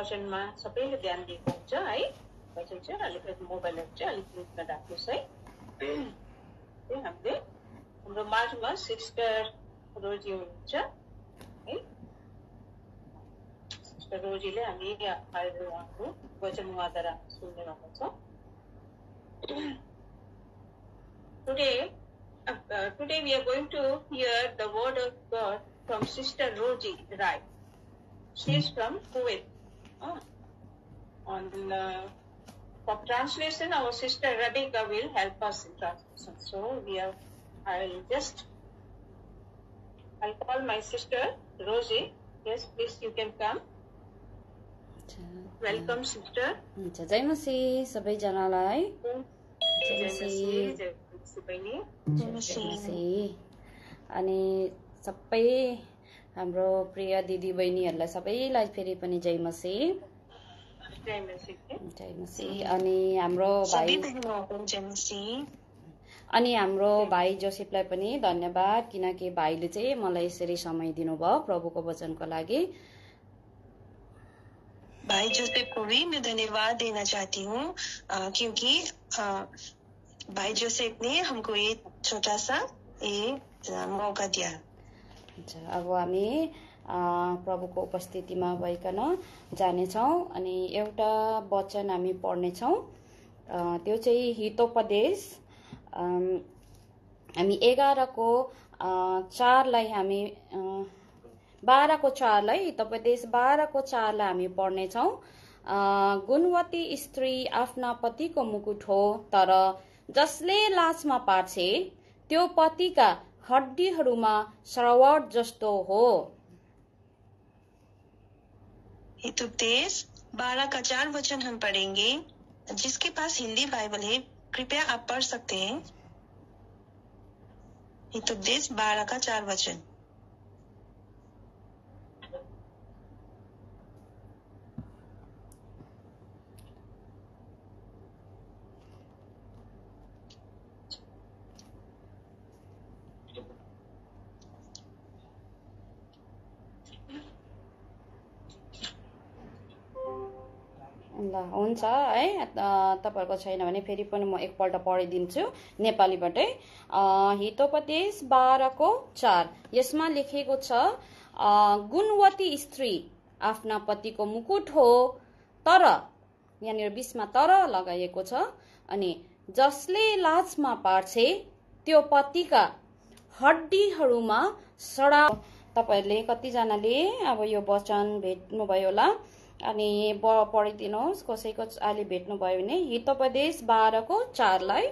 वचनमा सबैले ध्यान दिएको हुन्छ है। वचन चाहिँ अलिकति मोबाइलहरु चाहिँ अलिकति मिटमा राख्नुस् है। हामीले हाम्रो माझमा सिस्टर रोजी हुनुहुन्छ है। सिस्टर रोजीले हामी अहिले उहाँको वचन उहाँद्वारा सुन्ने भएको छ। Today we are going to hear the word of God from Sister Roji Rai. She is from Kuwait. For translation, our sister Radhika will help us in translation. So I'll call my sister Rosie. Yes, please, you can come. Welcome, sister. जय मसीह सबैजनालाई। जय मसीह बहिनी। जय मसीह। अनि सबै हाम्रो प्रिय दिदी बहिनीहरूलाई सबैलाई फेरि पनि जय मसीह। जय मसीह। जय मसीह। अनि हाम्रो भाइ जोसेफलाई पनि धन्यवाद, किनकि भाइले चाहिँ मलाई यसरी समय दिनुभयो प्रभुको वचनको लागि। भाई जोसेफ को भी मैं धन्यवाद देना चाहती हूँ, क्योंकि भाई जोसेफ ने हमको ये छोटा सा मौका दिया। अब हामी प्रभुको उपस्थितिमा भइकन जानेछौँ अनि एउटा वचन हामी पढ्नेछौँ। त्यो चाहिँ हितोपदेश हामी 11:4लाई हामी 12:4लाई हितोपदेश 12:4लाई हामी पढ्नेछौँ। गुणवती स्त्री आफ्ना पतिको मुकुट हो, तर जसले लाजमा पार्छे त्यो पतिका हड्डीहरूमा श्रावट जस्तो हो। हितोपदेश 12:4 वचन हम पढ़ेंगे। जिसके पास हिंदी बाइबल है कृपया आप पढ़ सकते हैं। हितोपदेश 12:4 वचन। ल हुन्छ है, तपाईहरुको छैन भने फेरि पनि म एकपल्ट पढिदिन्छु नेपालीबाटै। हितोपदेश 12:4 यसमा लेखेको छ, गुणवती स्त्री आफ्ना पतिको मुकुट हो, तर यहाँनिर 20मा तर लगाइएको छ। अनि जसले लाजमा पार्छे त्यो पतिका हड्डीहरूमा सडा। तपाईहरुले कतिजनाले अब यो वचन भेट्नुभयो होला, अनि पढिदिनुहोस् कसैको अलि भेट्नु भयो भने। हितोपदेश 12:4लाई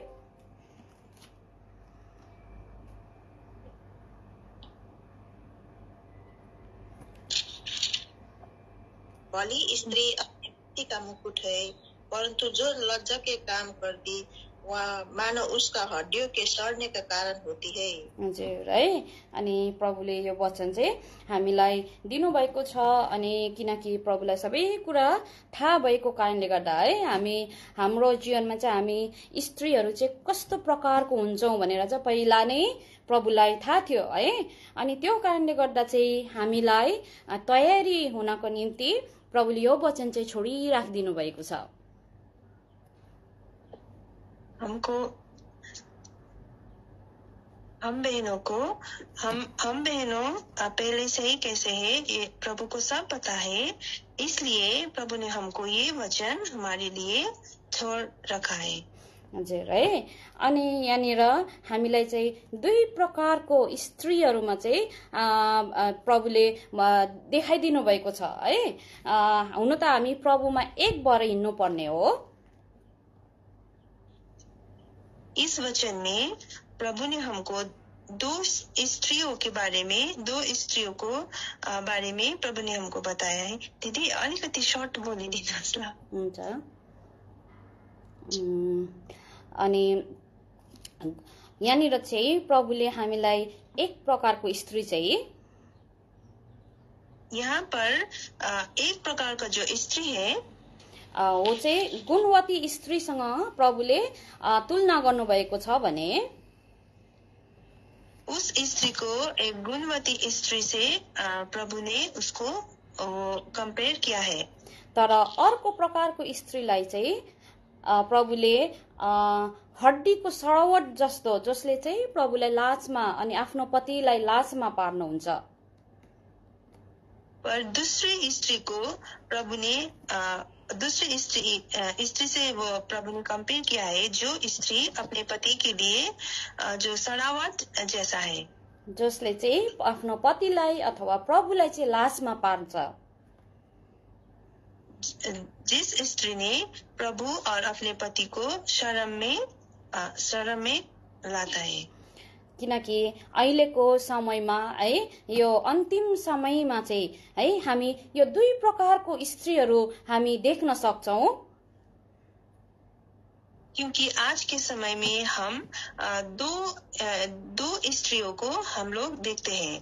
भली स्त्री अपनी का मुकुट है, परंतु जो लज्जा के काम करती वह मानो उसका हड्डियों के सड़ने का कारण होती है। हजुर है। अनि प्रभुले यो वचन चाहिँ हामीलाई दिनुभएको छ, अनि किनकि प्रभुलाई सबै कुरा थाहा भएको कारणले गर्दा है हाम्रो जीवनमा चाहिँ हामी स्त्रीहरू चाहिँ कस्तो प्रकारको हुन्छौँ भनेर चाहिँ पहिला नै प्रभुलाई थाहा थियो है। अनि त्यो कारणले गर्दा चाहिँ हामीलाई तयारी हुनको निम्ति प्रभुले यो वचन चाहिँ छोडिराखिदिनु भएको छ। हम बहनों पहले से ही कैसे है ये प्रभु को सब पता है, इसलिए प्रभु ने हमको ये वचन हमारे लिए छोड़ रखा है। हजुर है। अनि यहाँनिर हामीलाई चाहिँ दुई प्रकारको स्त्रीहरूमा चाहिँ प्रभुले देखाइदिनु भएको छ है। हुन त हामी प्रभुमा एक भएर हिँड्नु पर्ने हो। इस वचन में प्रभु ने हमको दो स्त्रियों के बारे में प्रभु ने हमको बताया है। दीदी अलिकति शॉर्ट बोलिदिनुहोस् ल। हुन्छ। अनि यहाँनिर चाहिँ प्रभुले हामीलाई एक प्रकारको स्त्री चाहिँ यहाँ पर एक प्रकार का जो स्त्री है वो चाहिँ गुणवती स्त्रीसँग प्रभुले तुलना गर्नुभएको छ भने उस स्त्री को एक गुणवती स्त्री से प्रभु ने उसको कंपेयर किया है। तर अर्को प्रकारको स्त्रीलाई चाहिँ प्रभुले हड्डीको सडवट जस्तो, जसले चाहिँ प्रभुलाई लाजमा अनि आफ्नो पतिलाई लाजमा पार्नुहुन्छ। पर दूसरी स्त्री को प्रभु ने दूसरी स्त्री से वो प्रभु ने कंपेयर किया है, जो स्त्री अपने पति के लिए जो सड़ावट जैसा है, जसले चाहिँ आफ्नो पतिलाई अथवा प्रभुलाई चाहिँ लाजमा पार्छ। जिस स्त्री ने प्रभु और अपने पति को शर्म में लाता है। किनकि अहिलेको समयमा है, यो अन्तिम समयमा चाहिँ है, हामी यो दुई प्रकारको स्त्रीहरू हामी देख्न सक्छौं। क्योंकि आज के समय में हम दो स्त्रियों को हम लोग देखते हैं।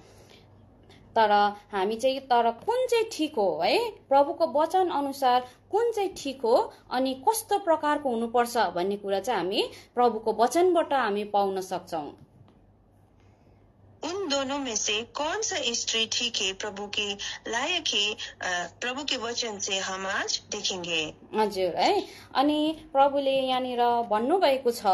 तर हामी चाहिँ कुन चाहिँ ठिक हो है, प्रभुको वचन अनुसार कुन चाहिँ ठिक हो अनि कस्तो प्रकारको हुनुपर्छ भन्ने कुरा चाहिँ हामी प्रभुको वचनबाट हामी पाउन सक्छौं। उन दोनों में से कौन सा स्त्री ठीक है, प्रभु के लायक है, प्रभु के वचन से हम आज देखेंगे। हजुर है, अनि प्रभुले यहाँनिर भन्नुभएको छ,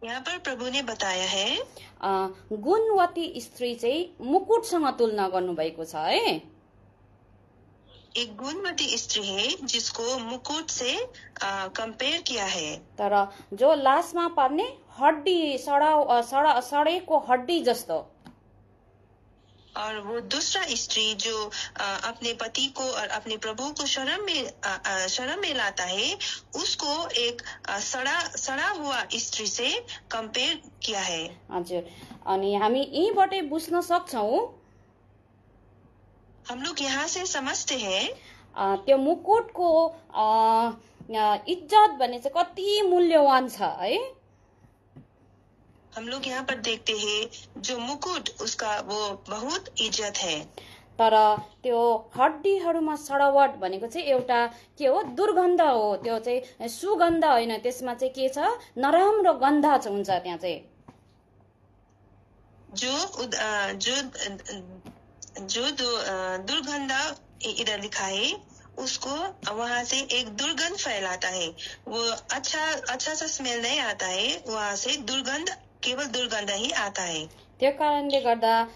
यहाँ पर प्रभु ने बताया है गुणवती स्त्री चाहिँ मुकुटसँग तुलना गर्नुभएको छ है। एक गुणवती स्त्री है जिसको मुकुट से कंपेयर किया है। तर जो लासमा पर्ने हड्डी सडेको हड्डी जस्तो, और वो दूसरा स्त्री जो अपने पति को और अपने प्रभु को शर्म में लाता है, उसको एक सड़ा हुआ स्त्री से कंपेयर किया है। हजुर, अनि हामी यहीँबाटै बुझ्न सक्छौं, हम लोग यहाँ से समझते हैं त्यो मुकुटको इज्जत भने चाहिँ कति मूल्यवान छ है। हम लोग यहाँ पर देखते हैं जो मुकुट उसका वो बहुत इज्जत है। तर त्यो हड्डीहरूमा सडवट भनेको चाहिँ एउटा के हो, दुर्गन्ध हो। त्यो चाहिँ सुगन्ध होइन, त्यसमा चाहिँ के छ, नराम्रो गन्ध हुन्छ त्यहाँ चाहिँ। जो दुर्गंध इधर लिखा है, उसको वहाँ से एक दुर्गंध फैलाता है। वो अच्छा सा स्मेल नहीं आता है, वहाँ से केवल दुर्गंध ही आता है। त्यो कारणले गर्दा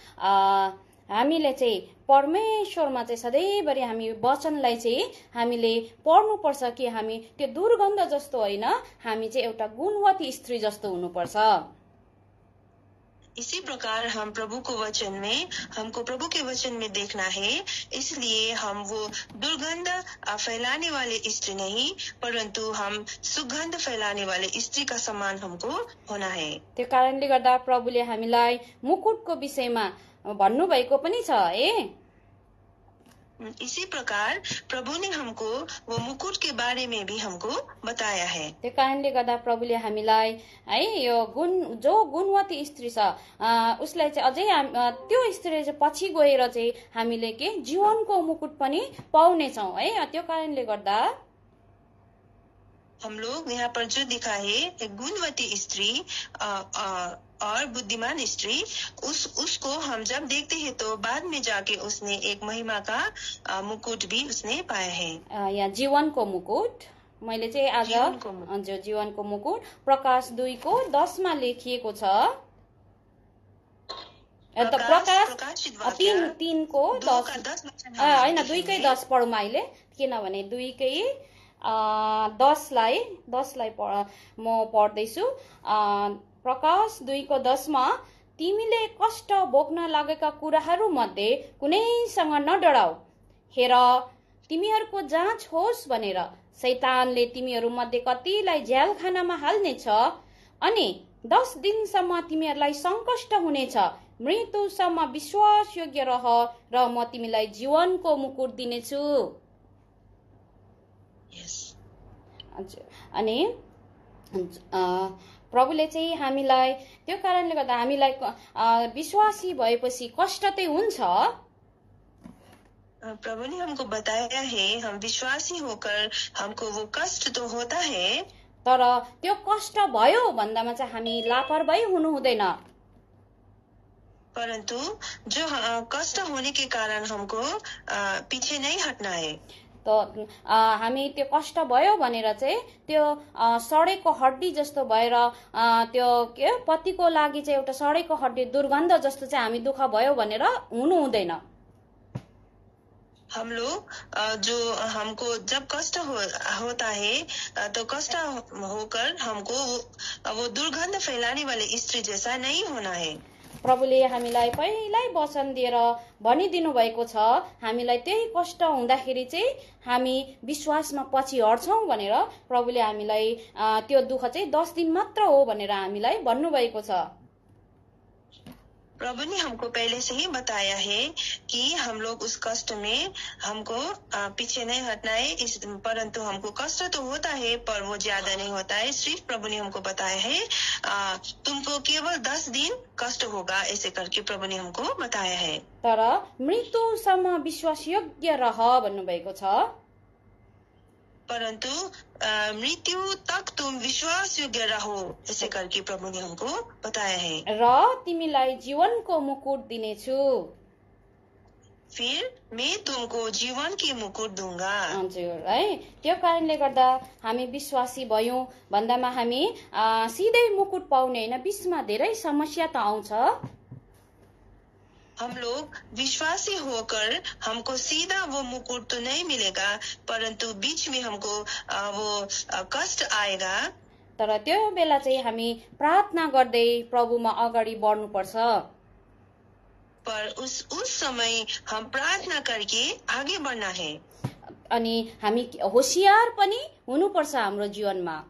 हामीले चाहिँ परमेश्वरमा चाहिँ सधैँभरि हामी वचनलाई चाहिँ हामीले पढ्नुपर्छ कि हामी त्यो दुर्गन्ध जस्तो होइन, हामी चाहिँ एउटा गुणवती स्त्री जस्तो हुनुपर्छ। इसी प्रकार हमको प्रभु के वचन में देखना है, इसलिए हम वो दुर्गंध फैलाने वाले स्त्री नहीं, परंतु हम सुगंध फैलाने वाले स्त्री का समान हमको होना है। त्यो कारणले गर्दा प्रभुले हामीलाई मुकुटको विषयमा भन्नुभएको पनि छ है। इसी प्रकार प्रभु ने हमको वो मुकुट के बारे में भी हमको बताया है। त्यो कारणले गर्दा प्रभुले हामीलाई है यो जो गुणवती स्त्री छ उसलाई चाहिँ अझै त्यो स्त्रीले चाहिँ पछि गएर चाहिँ हामीले के जीवनको मुकुट पनि पाउने छौं है। त्यो कारणले गर्दा हम लोग यहाँ पर जो दिखा है गुणवती स्त्री और बुद्धिमान स्त्री, उसको हम जब देखते हैं तो बाद में जाके उसने एक महिमा का मुकुट भी उसने पाया है। या जीवनको मुकुट मैले चाहिँ आज जो जीवनको मुकुट प्रकाश 2:10 लेखिएको छ। प्रकाश 3:10 हैन 2:10 पढौँ अहिले, किनभने 2:10 लाई म पढ्दैछु। प्रकाश 2:10 तिमीले कष्ट भोग्न लागेका कुराहरू मध्ये कुनैसँग नडराऊ, हेर तिमीहरूको जाँच होस् भनेर शैतानले तिमीहरू मध्ये कतिलाई झ्यालखानामा हाल्नेछ, अनि 10 दिनसम्म तिमीहरूलाई संकष्ट हुनेछ, मृत्युसम्म विश्वास योग्य रह र म तिमीलाई जीवनको मुकुट दिनेछु। अनि प्रभुले चाहिँ हामीलाई त्यो कारणले गर्दा हामीलाई विश्वासी भएपछि कष्ट चाहिँ हुन्छ। प्रभु ने हमको बताया है हम विश्वासी होकर हमको वो कष्ट तो होता है, तर त्यो कष्ट भयो भन्दामा चाहिँ हामी लापरवाही हुनु हुँदैन। परंतु जो कष्ट होने के कारण हमको पीछे नहीं हटना है। त हामी त्यो कष्ट भयो भनेर चाहिँ त्यो सडेको हड्डी जस्तो भएर त्यो के पतिको लागि चाहिँ एउटा सडेको हड्डी दुर्गन्ध जस्तो चाहिँ हामी दुःख भयो भनेर हुनु हुँदैन। हम लोग जो हमको जब कष्ट होता है तो कष्ट होकर हमको वो दुर्गंध फैलाने वाले स्त्री जैसा नहीं होना है। प्रभुले हामीलाई पहिल्यै वचन दिएर भनिदिनु भएको छ, हामीलाई त्यही कष्ट हुँदाखेरि चाहिँ हामी विश्वासमा पछि हट्छौं भनेर प्रभुले हामीलाई त्यो दुःख चाहिँ 10 दिन मात्र हो भनेर हामीलाई भन्नुभएको छ। प्रभु ने हमको पहले से ही बताया है कि हम लोग उस कष्ट में हमको पीछे नहीं हटना है। परंतु हमको कष्ट तो होता है पर वो ज्यादा नहीं होता है। सिर्फ प्रभु ने हमको बताया है तुमको केवल 10 दिन कष्ट होगा, ऐसे करके प्रभु ने हमको बताया है। तर मृत्युसम्म विश्वास योग्य रह भन्नुभएको छ। परंतु मृत्यु तक तुम विश्वास योग्य रहो, ऐसे करके प्रभु ने हमको बताया है। र तिमीलाई जीवनको मुकुट दिनेछु, फिर मैं तुमको जीवन की मुकुट दूंगा। हजुर है, त्यो कारणले गर्दा हामी विश्वासी भयौं भन्दामा हामी सिधै मुकुट पाउने हैन, बीचमा धेरै समस्या त आउँछ। हम लोग विश्वासी होकर हमको सीधा वो मुकुट तो नहीं मिलेगा, परंतु बीच में हमको वो कष्ट आएगा। तर त्यो बेला चाहिँ हामी प्रार्थना गर्दै प्रभुमा अगाडि बढ्नुपर्छ। पर उस समय हम प्रार्थना करके आगे बढ़ना है। अनि हामी होशियार पनि हुनुपर्छ हाम्रो जीवनमा।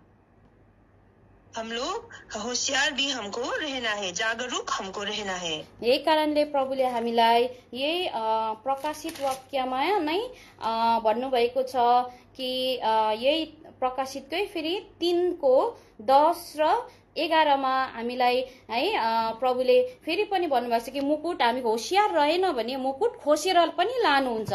हम लोग होशियार भी हमको रहना है, जागरूक हमको रहना है। यही कारणले प्रभुले हामीलाई यही प्रकाशित वाक्यमा नै भन्नुभएको छ कि यही प्रकाशितकै फेरि 3:10 र 11 मा हामीलाई है प्रभुले फेरि पनि भन्नुभएको छ कि मुकुट हामी होशियार रहेन भने मुकुट खोसेर पनि लानुहुन्छ।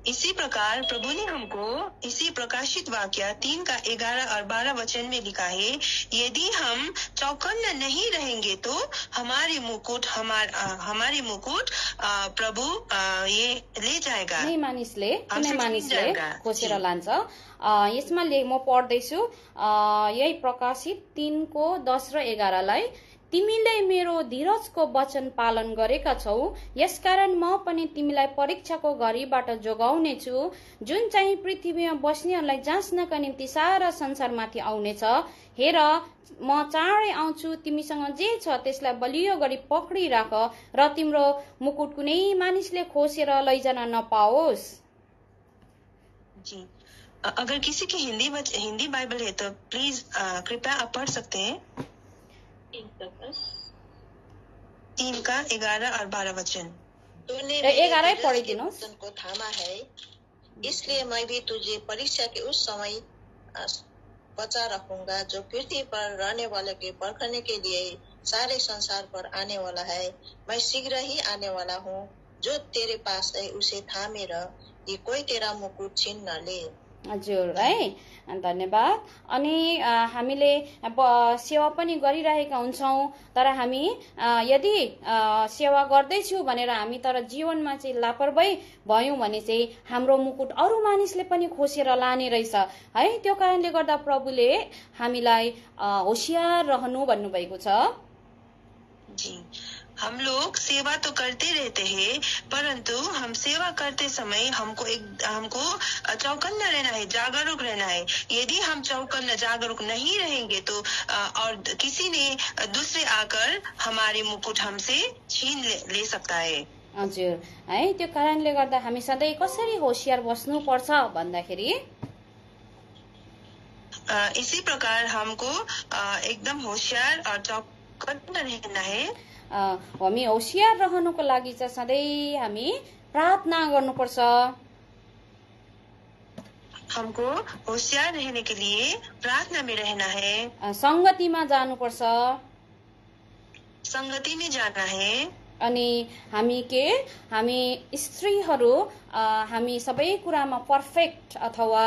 इसी प्रकार प्रभु ने हमको इसी प्रकाशित वाक्य 3:11 और 12 वचन में लिखा है, यदि हम चौकन्ना नहीं रहेंगे तो हमारी मुकुट प्रभु ये ले जाएगा। कुनै मानिसले खोसेर लान्छ। यसमा म पढ्दैछु यही प्रकाशित 3:10 र 11 लाई, तिमीले मेरो धीरजको वचन पालन गरेका छौ, यसकारण म पनि तिमीलाई परीक्षाको घडीबाट जोगाउने छु, जुन चाहिँ पृथ्वीमा बस्नेहरूलाई जाँच्नका निम्ति सारा संसारमाथि आउनेछ। हेर म चाँडै आउँछु, तिमीसँग जे छ त्यसलाई बलियो गरी पक्रिराख र तिम्रो मुकुट कुनै मानिसले खोसेर लैजान नपाओस्। जी, अगर किसी की हिंदी बाइबल है तो प्लीज कृपया आप पढ़ सकते हैं। 3:11 और 12 वचन। तूने 11 पढ़िदिनुहोस्। को थामा है, इसलिए मैं भी तुझे परीक्षा के उस समय बचा रखूंगा जो पृथ्वी पर रहने वाले के परखने के लिए सारे संसार पर आने वाला है। मैं शीघ्र ही आने वाला हूँ, जो तेरे पास है उसे थामे रह, कि कोई तेरा मुकुट छीन न ले। हजुर है, धन्यवाद। अनि हामीले सेवा पनि गरिरहेका हुन्छौं, तर हामी यदि सेवा गर्दैछु भनेर हामी तर जीवनमा चाहिँ लापरवाही भयौं भने चाहिँ हाम्रो मुकुट अरू मानिसले पनि खोसेर लाने रहेछ है। त्यो कारणले गर्दा प्रभुले हामीलाई होशियार रहनु भन्नुभएको छ। जी, हम लोग सेवा तो करते रहते हैं, परंतु हम सेवा करते समय हमको चौकन्ना रहना है, जागरूक रहना है। यदि हम चौकन्ना जागरूक नहीं रहेंगे तो और किसी ने दूसरे आकर हमारे मुकुट हमसे छीन ले सकता है। हजुर है, त्यो कारणले गर्दा हामी सधैँ कसरी होशियार बस्नु पर्छ भन्दाखेरि इसी प्रकार हमको एकदम होशियार और चौकन्ना रहना है। हामी होशियार रहनुको लागि चाहिँ सधैँ हामी प्रार्थना गर्नुपर्छ। हमको होशियार रहने के लिए प्रार्थना में रहना है, संगतिमा जानुपर्छ, संगति में जाना है। अनि हामी स्त्रीहरू हामी सबै कुरामा पर्फेक्ट अथवा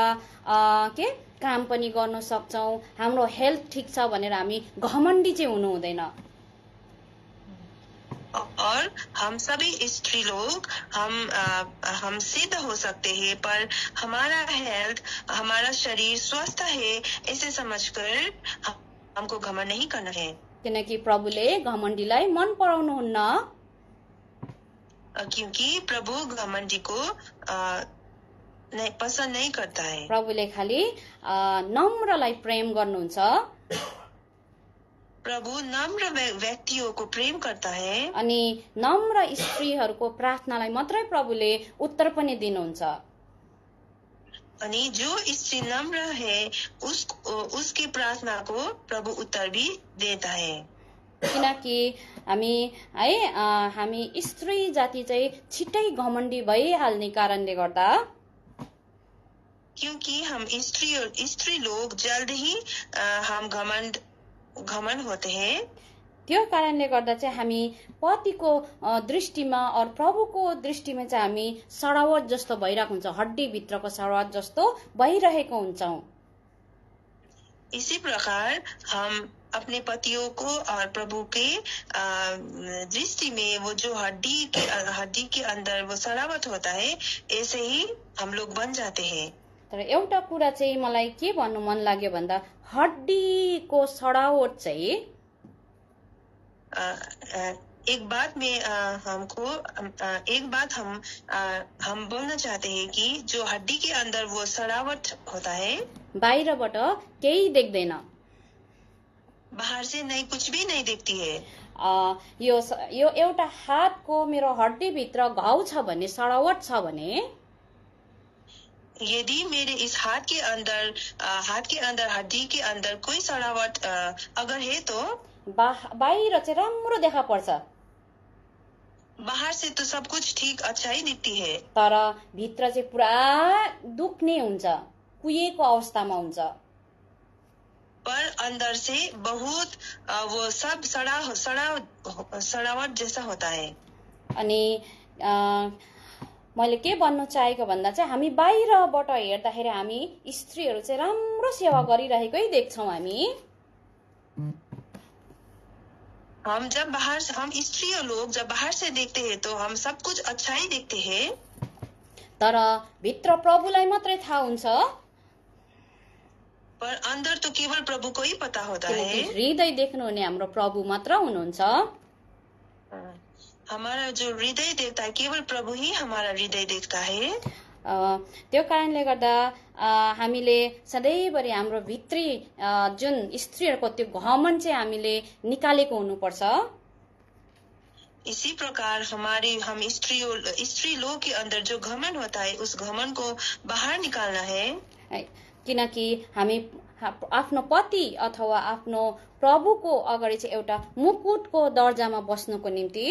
के काम पनि गर्न सक्छौं, हाम्रो हेल्थ ठीक छ भनेर हामी घमण्डी चाहिँ हुनु हुँदैन। और हम सभी स्त्री लोग हम सिद्ध हो सकते हैं, पर हमारा हेल्थ, हमारा शरीर स्वस्थ है ऐसे समझकर हमको घमंड नहीं करना है। किनकि प्रभुले घमण्डीलाई मन पराउनुहुन्न, क्योंकि प्रभु घमंडी को पसंद नहीं करता है। प्रभुले खालि नम्रलाई प्रेम गर्नुहुन्छ, प्रभु नम्र व्यक्तियों को प्रेम करता है, अनि नम्र स्त्रीहरूको प्रार्थनालाई मात्रै प्रभुले उत्तर पनि दिनुहुन्छ। अनि जो स्त्री नम्र है उसकी प्रार्थना को प्रभु उत्तर भी देता है। किनकि हामी स्त्री जाति चाहिँ छिट्टै घमण्डी भइहाल्ने कारणले गर्दा, क्योंकि हम स्त्री लोग जल्द ही हम घमंड होते हैं। त्यो कारणले गर्दा चाहिँ हामी पतिको दृष्टिमा और प्रभुको दृष्टिमा चाहिँ हामी सडावट जस्तो भइरहेको हुन्छ, हड्डी भित्रको सडावट जस्तो भइरहेको हुन्छौं। इसी प्रकार हम अपने पतियों को और प्रभु के दृष्टि में वो जो हड्डी के अंदर वो सड़ावट होता है, ऐसे ही हम लोग बन जाते हैं। तर एउटा कुरा चाहिँ मलाई के भन्नु मन लाग्यो भन्दा, हड्डीको सडावट चाहिँ एक बात हम बोलना चाहते हैं कि जो हड्डी के अंदर वो सड़ावट होता है, बाहिरबाट केही देख्दैन, बाहर से कुछ भी नहीं देखती है। यो एउटा हातको मेरो हड्डी भित्र घाउ छ भने, सडावट छ भने, यदि मेरे इस हाथ के अंदर हड्डी के अंदर कोई सड़ावट अगर है तो बाहिर चाहिँ राम्रो देखा पर्छ, बाहर से तो सब कुछ ठीक अच्छा ही दिखती है, तर भित्र चाहिँ पुरा दुख्ने हुन्छ, कुहिएको अवस्थामा हुन्छ। पर अंदर से बहुत वो सब सड़ावट जैसा होता है। अनि मैले के भन्न चाहेको भन्दा चाहिँ हामी बाहिरबाट हेर्दाखेरि हामी स्त्रीहरू चाहिँ राम्रो सेवा गरिरहेकै देख्छौं। हम स्त्री लोग जब बाहर से देखते हैं तो हम सब कुछ अच्छा ही देखते हैं, तर भित्र प्रभुलाई मात्रै थाहा हुन्छ, पर अंदर तो केवल प्रभु को ही पता होता है। हृदय देख्नुहुने हाम्रो प्रभु मात्र हुनुहुन्छ। हमारा जो हृदय देखता है केवल प्रभु ही हमारा हृदय देखता है। त्यो कारणले गर्दा हामीले सधैँभरि हाम्रो भित्री जुन स्त्रीहरूको त्यो घमण्ड चाहिँ हामीले निकालेको हुनुपर्छ। इसी प्रकार हम स्त्री लोग के अंदर जो घमंड होता है उस घमंड को बाहर निकालना है, किनकि हामी आफ्नो पति अथवा आफ्नो प्रभुको अगाडि चाहिँ एउटा मुकुटको दर्जामा बस्नुको निम्ति,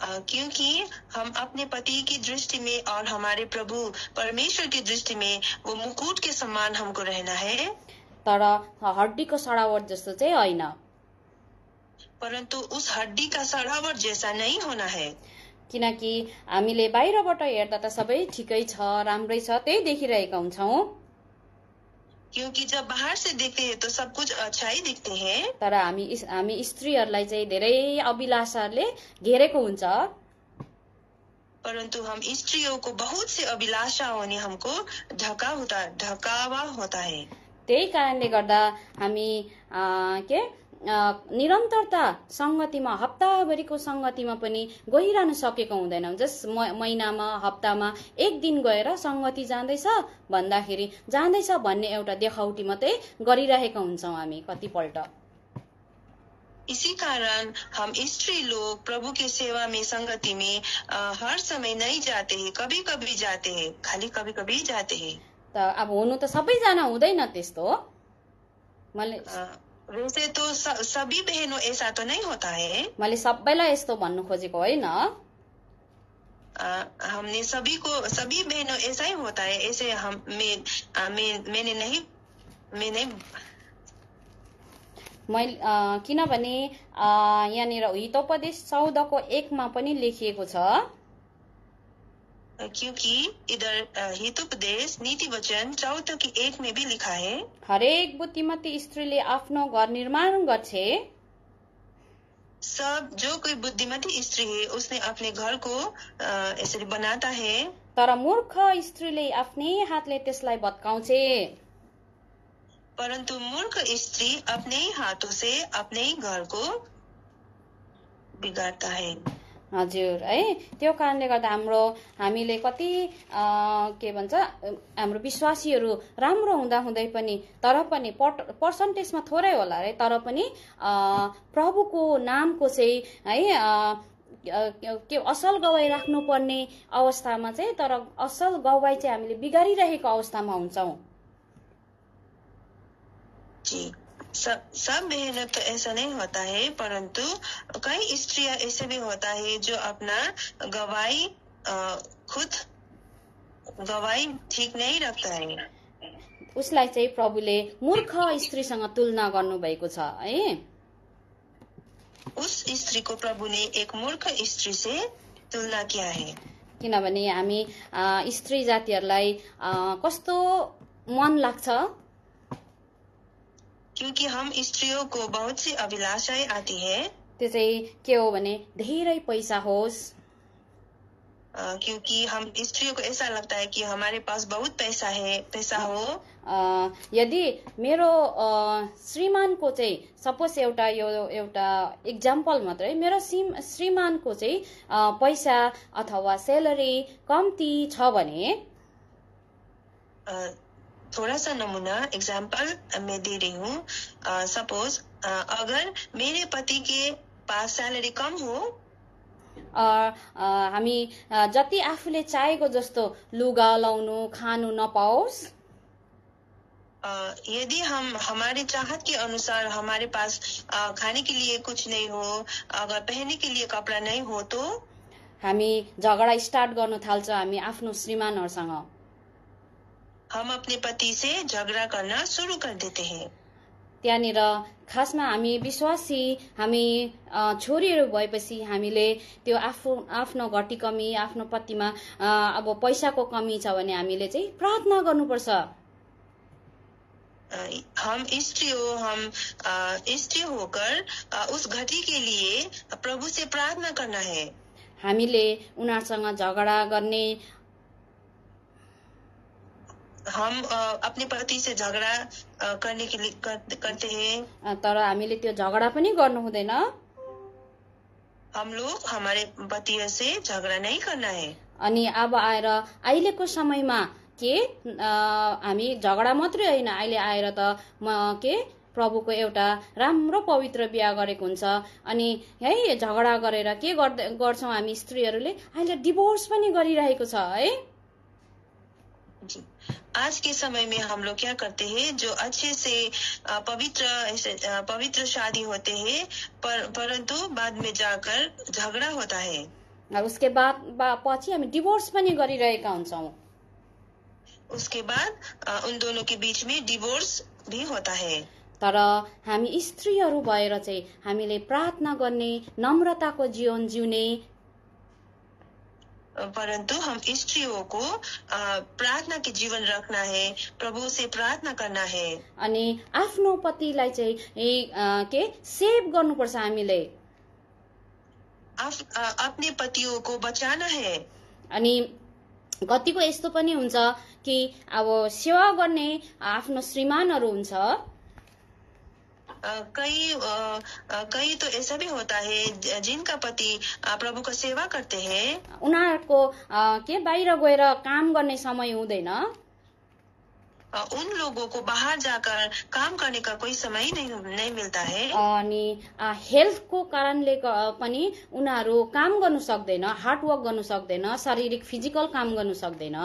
क्योंकि हम अपने पति की दृष्टि में और हमारे प्रभु परमेश्वर की दृष्टि में वो मुकुट के समान हमको रहना है, तर हड्डीको सडावट जस्तो चाहिँ होइन, परंतु उस हड्डी का सड़ावट जैसा नहीं होना है। किनकि हामीले बाहिरबाट हेर्दा त सबै ठिकै छ, राम्रै छ, त्यही देखिरहेका हुन्छौं, क्योंकि जब बाहर से देखते हैं तो सब कुछ अच्छा ही दिखते हैं, तर हामी स्त्रीहरूलाई चाहिँ धेरै अभिलाषाहरूले घेरेको हुन्छ, परंतु हम स्त्रियों को बहुत से अभिलाषाओं ने हमको ढकावा होता है। त्यही कारणले गर्दा हामी निरन्तरता संगतिमा, हप्ताभरिको संगतिमा पनि गइरहन सकेको हुँदैनौं। जस महिनामा हप्तामा एक दिन गएर संगति जाँदैछ भन्दाखेरि जाँदैछ भन्ने एउटा देखाउटी मात्रै गरिरहेका हुन्छौं हामी कतिपल्ट। इसी कारण हम स्त्री लोग प्रभु के सेवा में, संगति में हर समय नहीं जाते हैं, कभी कभी जाते हैं, खाली कभी कभी जाते हैं। त अब हुनु त सबैजना हुँदैन त्यस्तो, वैसे तो सभी बहनों ऐसा तो नहीं होता है। मैले सबैलाई यस्तो भन्नु खोजेको होइन, हमने सभी बहनों ऐसा ही होता है, ऐसे मैंने नहीं किनभने यहाँनिर हितोपदेश 14:1 मा पनि लेखिएको छ, क्योंकि इधर हितोपदेश नीति वचन 14:1 में भी लिखा है, हरेक बुद्धिमती स्त्रीले आफ्नो घर निर्माण गर्छे, सब जो कोई बुद्धिमती स्त्री है उसने अपने घर को यसरी बनाता है, तर मूर्ख स्त्रीले आफ्नै हातले त्यसलाई भत्काउँछे। परंतु मूर्ख स्त्री अपने ही हाथों से अपने ही घर को बिगाड़ता है। हजुर है, त्यो कारणले गर्दा हामीले कति के भन्छ हाम्रो विश्वासीहरू राम्रो हुँदा हुँदै पनि तर पनि पर्सेन्टेजमा थोरै होला रे, तर पनि प्रभुको नामको चाहिँ है के असल गवाई राख्नुपर्ने अवस्थामा चाहिँ तर असल गवाई चाहिँ हामीले बिगारिरहेको अवस्थामा हुन्छौं। जी, सब मेहनत तो ऐसा नहीं होता है, परंतु कई स्त्रियां ऐसे भी होता है जो अपना खुद गवाई ठीक नहीं रखता है। उसलाई चाहिँ प्रभुले मूर्ख स्त्रीसँग तुलना गर्नुभएको छ है। उस स्त्री को प्रभु ने एक मूर्ख स्त्री से तुलना किया है, किनभने हामी स्त्री जातिहरूलाई कस्तो मन लाग्छ, क्योंकि हम स्त्रियों को बहुत सी अभिलाषाएं आती है। त्यो चाहिँ के हो भने धेरै पैसा होस्, क्योंकि हम स्त्रियों को ऐसा लगता है कि हमारे पास बहुत पैसा हो। यदि मेरो श्रीमानको चाहिँ सपोज एउटा एक्जाम्पल मात्रै, मेरो श्रीमानको चाहिँ पैसा अथवा सेलरी कम्ती छ भने, थोड़ा सा नमूना एग्जाम्पल मैं दे रही हूँ। सपोज अगर मेरे पति के पास सैलरी कम हो, हामी जति आफूले चाहेको जस्तो लुगा लाउनु खानु नपाओस्, यदि हम हमारे चाहत के अनुसार हमारे पास खाने के लिए कुछ नहीं हो, अगर पहनने के लिए कपड़ा नहीं हो, तो हामी झगडा स्टार्ट गर्न थाल्छौं हामी आफ्नो श्रीमानहरुसँग। हम अपने पति से झगड़ा करना शुरू कर देते हैं। त्यहाँनिर खासमा हामी विश्वासी हामी छोरीहरू भएपछि हामीले त्यो आफ्नो घटी कमी आफ्नो पतिमा अब पैसाको कमी छ भने हामीले चाहिँ प्रार्थना गर्नुपर्छ। हम स्त्री होकर उस घटी के लिए प्रभु से प्रार्थना करना है। हामीले उनीहरुसँग झगडा गर्ने, हम अपने पति से झगड़ा करने के लिए करते हैं, तर हामीले त्यो झगडा पनि गर्नु हुँदैन। हम लोग हमारे पति से झगडा नहीं करना है। अनि अब आएर अहिलेको समयमा के हामी झगडा मात्रै हैन, अहिले आएर त के प्रभुको एउटा राम्रो पवित्र बिहा गरेको हुन्छ, अनि है झगडा गरेर के गर्छौं हामी स्त्रीहरूले, अहिले डिभोर्स पनि गरिरहेको छ है। आज के समय में हम लोग क्या करते हैं, जो अच्छे से पवित्र शादी होते हैं, परंतु बाद में जाकर झगड़ा होता है, और उसके बाद पछि हामी डिभोर्स पनि गरिरहेका हुन्छौं। उसके बाद उन दोनों के बीच में डिभोर्स भी होता है। तर हामी स्त्रीहरू भएर चाहिँ हामीले प्रार्थना गर्ने, नम्रताको जीवन जिउने, परंतु हम स्त्रियों को प्रार्थना के जीवन रखना है, प्रभु से प्रार्थना करना है, अनि आफ्नो पतिलाई चाहिँ के सेभ गर्नुपर्छ हामीले, अपने पतियों को बचाना है। अनि कतिको यस्तो पनि हुन्छ कि अब सेवा गर्ने आफ्नो श्रीमानहरू हुन्छ, कई तो ऐसा भी होता है जिनका पति प्रभु का सेवा करते हैं, उनीहरूको के बाहिर गएर काम गर्ने समय हुँदैन, उन लोगों को बाहर जाकर काम करने का कोई समय नहीं मिलता है, अनि हेल्थको कारणले पनि उनीहरू काम गर्नु सक्दैन, हार्ड वर्क गर्नु सक्दैन, शारीरिक फिजिकल काम गर्नु सक्दैन,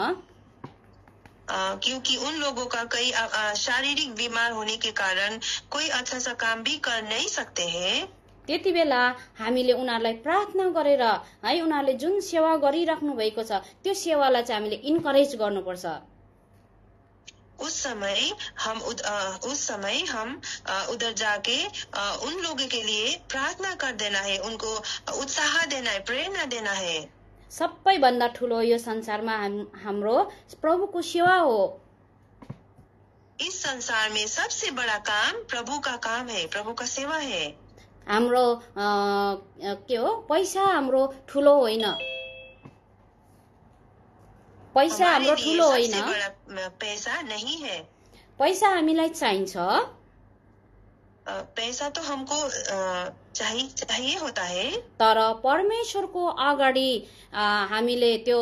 क्योंकि उन लोगों का कई शारीरिक बीमार होने के कारण कोई अच्छा सा काम भी कर नहीं सकते हैं। त्यति बेला हामीले उनीहरूलाई प्रार्थना गरेर है उनीहरूले जुन सेवा गरिराख्नु भएको छ त्यो सेवालाई चाहिँ हामीले इन्करेज गर्नुपर्छ। उस समय हम उधर जाके उन लोगों के लिए प्रार्थना कर देना है, उनको उत्साह देना है, प्रेरणा देना है। सबैभन्दा ठुलो यो संसारमा हाम्रो प्रभुको सेवा हो। इस संसार में सबसे बड़ा काम प्रभु का काम है, प्रभु का सेवा है। हाम्रो के हो पैसा हाम्रो ठुलो होइन, पैसा हाम्रो ठुलो होइन, पैसा नहीं है, पैसा हामीलाई चाहिन्छ, पैसा तो हमको चाहिए होता है, तर परमेश्वरको अगाडि हामीले त्यो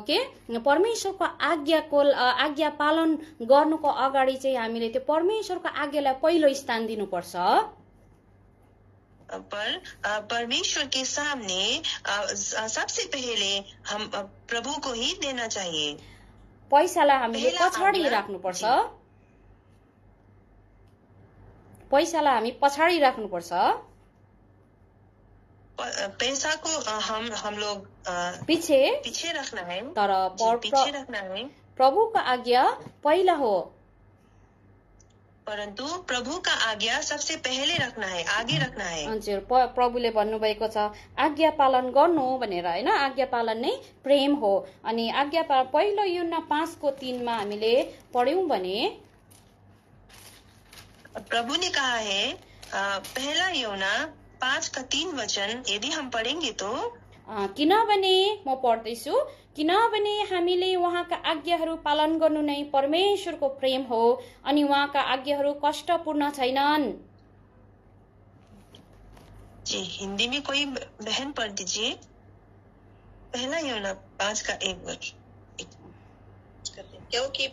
के परमेश्वरको आज्ञा पालन गर्नुको अगाडि चाहिँ हामीले त्यो परमेश्वरको आज्ञालाई पहिलो स्थान दिनुपर्छ। पर परमेश्वर के सामने सबसे पहले हम प्रभु को ही देना चाहिए। पैसालाई हामीले पछाडि राख्नुपर्छ, पैसालाई हामी पछाडि राख्नुपर्छ, पैसा को हम लोग पीछे रखना है, तर पीछे रखना है, प्रभुको आज्ञा पहिला हो, परन्तु प्रभु का आज्ञा सबसे पहले रखना है, आगे रखना है। हजुर, प्रभुले भन्नुभएको छ आज्ञा पालन गर्नु भनेर हैन, आज्ञा पालन नै प्रेम हो। अनि आज्ञा पालन पहिलो यूहन्ना 5:3 मा हामीले पढ्यौं भने प्रभु ने कहा है, पहला यूहन्ना 5:3 वचन यदि हम पढ़ेंगे तो, किनभने म पढ्दैछु, किनभने हामीले उहाँका आज्ञाहरू पालन गर्नु नै परमेश्वरको प्रेम हो अनि उहाँका आज्ञाहरू कष्टपूर्ण छैनन्। जी, हिंदी में कोई बहन पढ़ दीजिए, पहला यूहन्ना 5:1। क्योंकि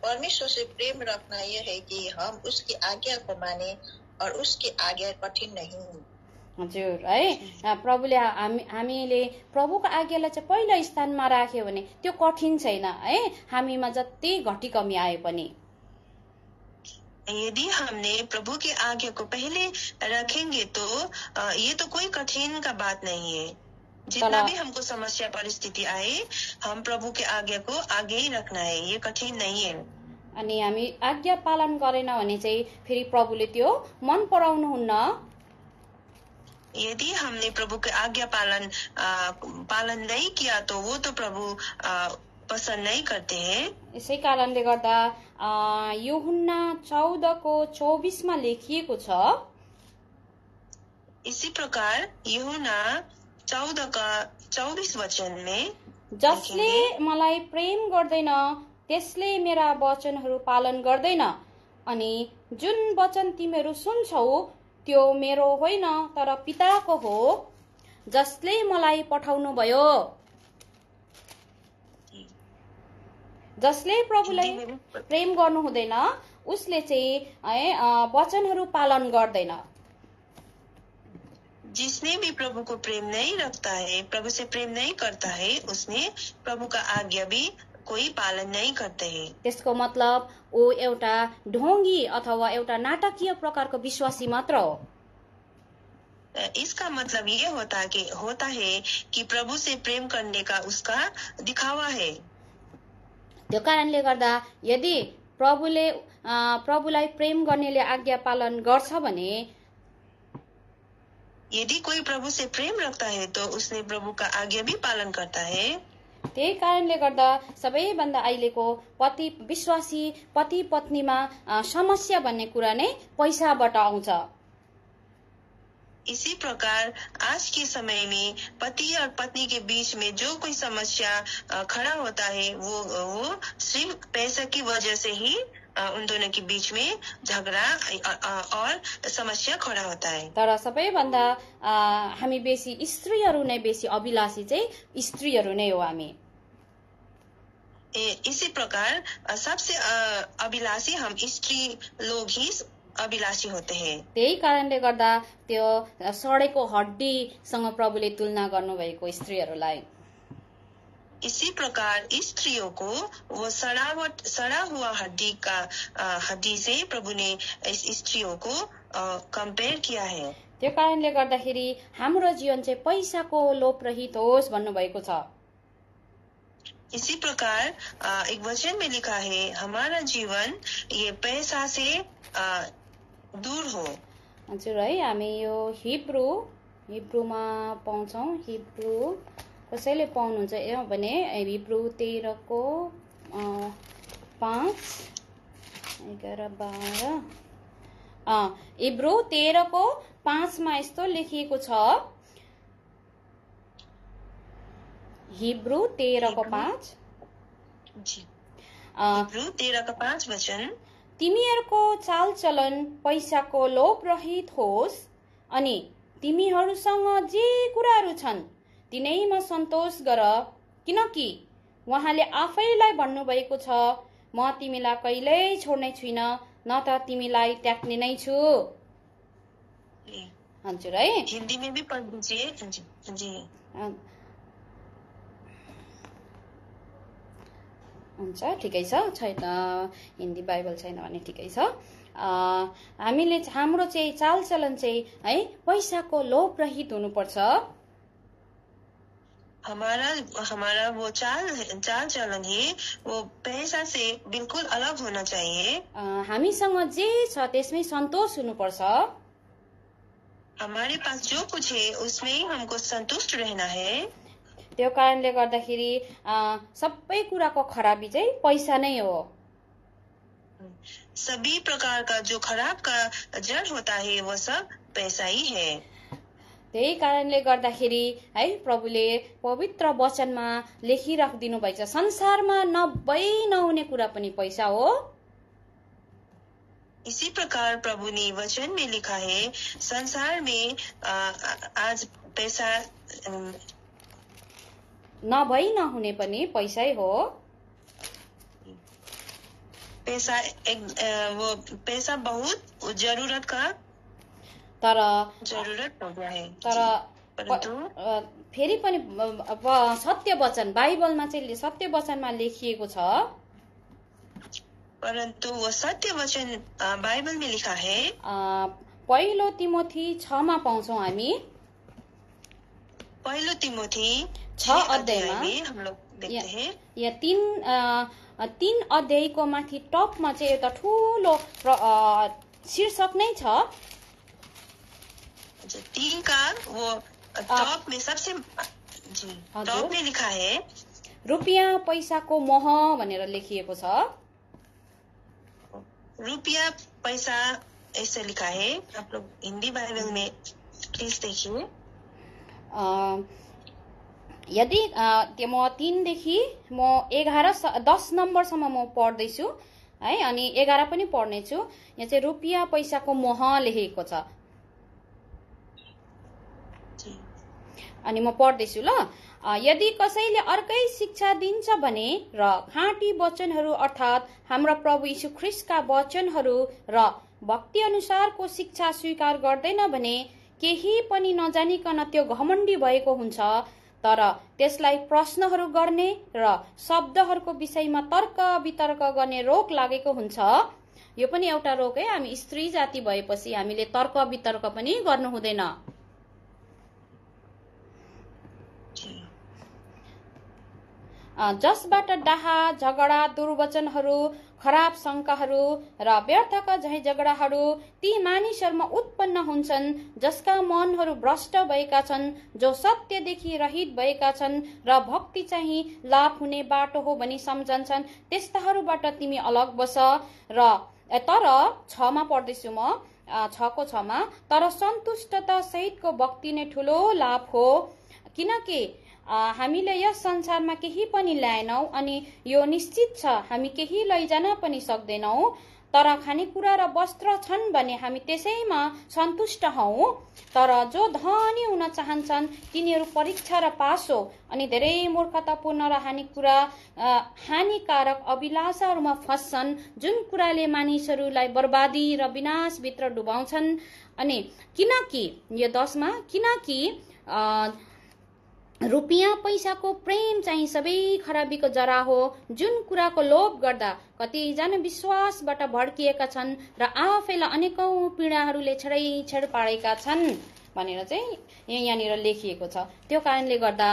परमेश्वर से प्रेम रखना यह है कि हम उसकी आज्ञा को माने और उसकी आज्ञा कठिन नहीं। हजुर है, प्रभुले हामीले प्रभुको आज्ञालाई चाहिँ पहिलो स्थानमा राख्यो भने त्यो कठिन छैन है, हामीमा जति घटी कमी आए पनि। यदि हमने प्रभु की आज्ञा को पहले रखेंगे तो ये तो कोई कठिन का बात नहीं है। जितना भी हमको समस्या परिस्थिति आए, हम प्रभु के आज्ञा को आगे ही रखना है, ये कठिन नहीं है। अनि हामी आज्ञा पालन गरेन भने चाहिँ फेरि प्रभुले त्यो मन पराउनुहुन्न। यदि हमने प्रभु के आज्ञा पालन नहीं किया तो वो तो प्रभु पसंद नहीं करते हैं। यसै कारणले गर्दा यूहन्ना 14:24 मा लेखिएको छ, इसी प्रकार यूहन्ना 14:24 वचन में, जसले मलाई प्रेम गर्दैन त्यसले मेरा वचनहरू पालन गर्दैन, अनि जुन वचन तिमीहरू सुन्छौ त्यो मेरो होइन तर पिताको हो जसले मलाई पठाउनु भयो। जसले प्रभुलाई प्रेम गर्नु हुँदैन उसले चाहिँ वचनहरू पालन गर्दैन। जिसने भी प्रभु को प्रेम नहीं रखता है, प्रभु से प्रेम नहीं करता है, उसने प्रभु का आज्ञा भी कोही पालन नहीं करते हैं। त्यसको मतलब ऊ एउटा ढोंगी अथवा एउटा नाटकीय प्रकारको विश्वासी मात्र हो। इसका मतलब ये होता है कि प्रभु से प्रेम करने का उसका दिखावा है। त्यो कारणले गर्दा यदि प्रभुलाई प्रेम गर्नेले आज्ञा पालन गर्छ भने, यदि कोही प्रभु से प्रेम रखता है तो उसने प्रभु का आज्ञा भी पालन करता है। त्यही कारणले गर्दा सबैभन्दा अहिलेको विश्वासी पति पत्नीमा समस्या भन्ने कुरा नै पैसाबाट आउँछ। इसी प्रकार आज के समय में पति और पत्नी के बीच में जो कोई समस्या खड़ा होता है वो सिर्फ पैसे की वजह से ही उन दोनों के बीच में झगड़ा और समस्या खड़ा होता है। तर सबैभन्दा हामी बेसी स्त्रीहरू नै बेसी अभिलाषी चाहिँ स्त्रीहरू नै हो। हामी इसी प्रकार सबसे अभिलाषी हम स्त्री लोग ही अभिलाषी होते हैं। त्यही कारणले गर्दा त्यो सडेको हड्डीसँग प्रभुले तुलना गर्नुभएको स्त्रीहरूलाई। इसी प्रकार स्त्रियों को वो सड़ा हुआ हड्डी से प्रभु ने इस स्त्रियों को कंपेयर किया है। त्यो कारणले गर्दाखेरि हाम्रो जीवन चाहिँ पैसाको लोभ रहित होस् भन्नुभएको छ। इसी प्रकार एक वचन में लिखा है, हमारा जीवन ये पैसा से दूर हो। हजुर है, हामी यो हिब्रूमा पाउँछौँ। हिब्रू कसैले पाउनुहुन्छ भने हिब्रू 13:5, 11, 12 इब्रू 13:5 यस्तो लेखिएको छ। हिब्रू 13:5 हिब्रू 13:5 वचन, तिमीहरूको चालचलन पैसाको लोभ रहित होस् अनि तिमीहरूसँग जे कुराहरू छन् तिनैमा सन्तोष गर, किनकि उहाँले आफैलाई भन्नुभएको छ, म तिमीलाई कहिल्यै छोड्ने छुइन, न त तिमीलाई त्याग्ने नै छु। हजुर है, हिंदी में भी पढ़ दीजिए। जी हुन्छ, ठिकै छ। हिन्दी बाइबल छैन भने ठिकै छ। हामीले हाम्रो चाहिँ चालचलन चाहिँ है पैसाको लोभ रहित हुनुपर्छ। हमारा वो चाल चलन है वो पैसा से बिल्कुल अलग होना चाहिए। हामीसँग जे छ त्यसमै सन्तोष हुनुपर्छ। हमारे पास जो कुछ है उसमें ही हमको संतुष्ट रहना है। त्यो कारणले गर्दाखेरि सबै कुराको खराबी चाहिँ पैसा नै हो। सभी प्रकार का जो खराब का जड़ होता है वो सब पैसा ही है। त्यही कारणले गर्दाखेरि है प्रभुले पवित्र वचनमा लेखिराखिदिनु भएछ, संसारमा नहुने कुरा पनि पैसा हो। इसी प्रकार प्रभु ने वचन में लिखा है, संसार में आज पैसा नहुने पनि पैसै हो। पैसा बहुत जरूरत का जरूरत हो गया है। तर फेरि पनि सत्य वचन बाइबलमा चाहिँ सत्य वचनमा लेखिएको छ, परन्तु वो सत्य वचन बाइबल में लिखा है। पहिलो तिमोथी 6 पाउँछौँ हामी। पहिलो तिमोथी 6 अध्यायमा हम लोग देखते हैं। या 3 अध्यायको माथि टपमा चाहिँ एउटा ठूलो शीर्षक नै छ। 3 का वो टॉप में सबसे टॉप में लिखा है, रुपियाँ पैसाको मोह भनेर लेखिएको छ। रुपियाँ पैसा ऐसे लिखा है। आप लोग हिंदी बाइबल में प्लीज देखिए। यदि म 3 देखि म 10 नम्बरसम्म म पढ्दैछु है, अनि 11 पनि पढ्नेछु। यहाँ चाहिँ रुपियाँ पैसाको मोह लेखेको छ। अनि म पढ्दैछु ल। यदि कसैले अर्कै शिक्षा दिन्छ भने र खाँटी वचनहरू अर्थात् हाम्रा प्रभु यीशु ख्रीष्टका वचनहरू र भक्ति अनुसारको शिक्षा स्वीकार गर्दैन भने केही पनि नजानिकन त्यो घमण्डी भएको हुन्छ। तर त्यसलाई प्रश्नहरू गर्ने र शब्दहरूको विषयमा तर्क वितर्क गर्ने रोग लागेको हुन्छ। यो पनि एउटा रोग है। हामी स्त्री जाति भएपछि हामीले तर्क वितर्क पनि गर्नु हुँदैन। जसबाट डाहा झगडा दुर्वचनहरू खराब शंकाहरू र व्यर्थका झै झगडाहरू ती मानिसहरूमा उत्पन्न हुन्छन् जसका मनहरू भ्रष्ट भएका छन्, जो सत्यदेखि रहित भएका छन् र भक्ति चाहिँ लाभ हुने बाटो हो भनी सम्झन्छन्। त्यस्ताहरूबाट तिमी अलग बस। र तर 6 मा पढ्दैछु म, 6 को 6 मा, तर सन्तुष्टता सहितको भक्ति नै ठूलो लाभ हो, किनकि हामीले यस संसारमा केही पनि ल्याएनौं अनि यो निश्चित छ हामी केही लैजान पनि सक्दैनौं। तर खानेकुरा र वस्त्र छन् भने हामी त्यसैमा सन्तुष्ट हौं। तर जो धनी हुन चाहन्छन् तिनीहरू परीक्षा र पास हो अनि धेरै मूर्खतापूर्ण र हानिकारक अभिलाषाहरूमा फस्छन्, जुन कुराले मानिसहरूलाई बर्बादी र विनाश भित्र डुबाउँछन्। अनि किनकि यो 10 मा, किनकि रुपियाँ पैसाको प्रेम चाहिँ सबै खराबीको जरा हो, जुन कुराको लोभ गर्दा कतिजना विश्वासबाट भड्किएका छन् र आफैलाई अनेकौं पीडाहरूले छेड पारेका छन् भनेर चाहिँ यहाँनिर लेखिएको छ। त्यो कारणले गर्दा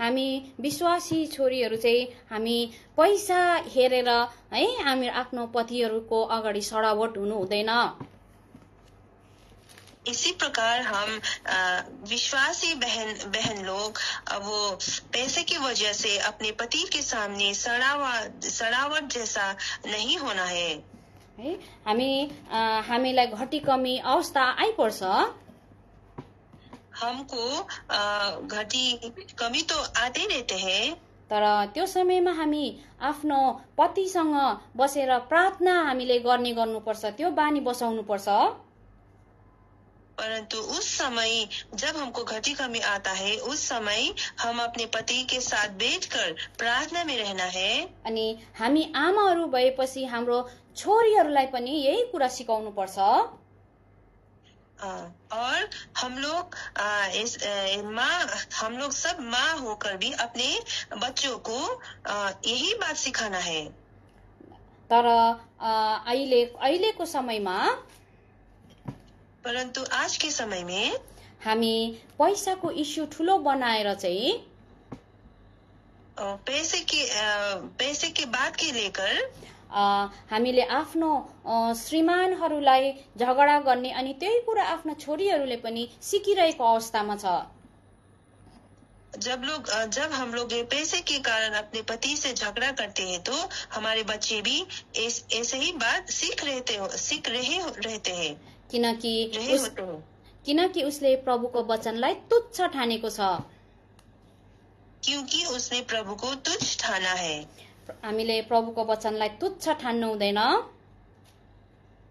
हामी विश्वासी छोरीहरू चाहिँ हामी पैसा हेरेर है हामी आफ्नो पतिहरूको अगाडि सडावट हुनु हुँदैन। इसी प्रकार हम विश्वासी बहन लोग वो पैसे की वजह से अपने पति के सामने सड़ावट जैसा नहीं होना है। है हामीलाई घटी कमी अवस्था आइपर्छ हमको घटी कमी तो आते रहते हैं, तर त्यो समयमा हामी आफ्नो पतिसँग बसेर प्रार्थना हामीले गर्नुपर्छ, त्यो बानी बसाउनुपर्छ। परंतु उस समय जब हमको घटी कमी आता है, उस समय हम अपने पति के साथ बैठकर प्रार्थना में रहना है। अनि हामी आमाहरू भएपछि हाम्रो छोरीहरूलाई पनि यही कुरा सिकाउनुपर्छ। और हम लोग सब माँ होकर भी अपने बच्चों को यही बात सिखाना है। तर अहिलेको समयमा, परंतु आज के समय में हामी पैसाको इस्यु ठुलो बनाएर चाहिँ पैसे के बात के लेकर हामीले आफ्नो श्रीमानहरूलाई झगडा गर्ने अनि त्यही कुरा आफ्ना छोरीहरूले पनि सिकिरहेको अवस्थामा छ। जब हम लोग पैसे के कारण अपने पति से झगड़ा करते हैं, तो हमारे बच्चे भी ऐसे ही बात सीख रहे रहते हैं, किनकि उसले प्रभुको वचनलाई तुच्छ ठानेको छ, क्योंकि उसने प्रभु को तुच्छ ठाना है। हामीले प्रभुको वचनलाई तुच्छ ठान्नु हुँदैन।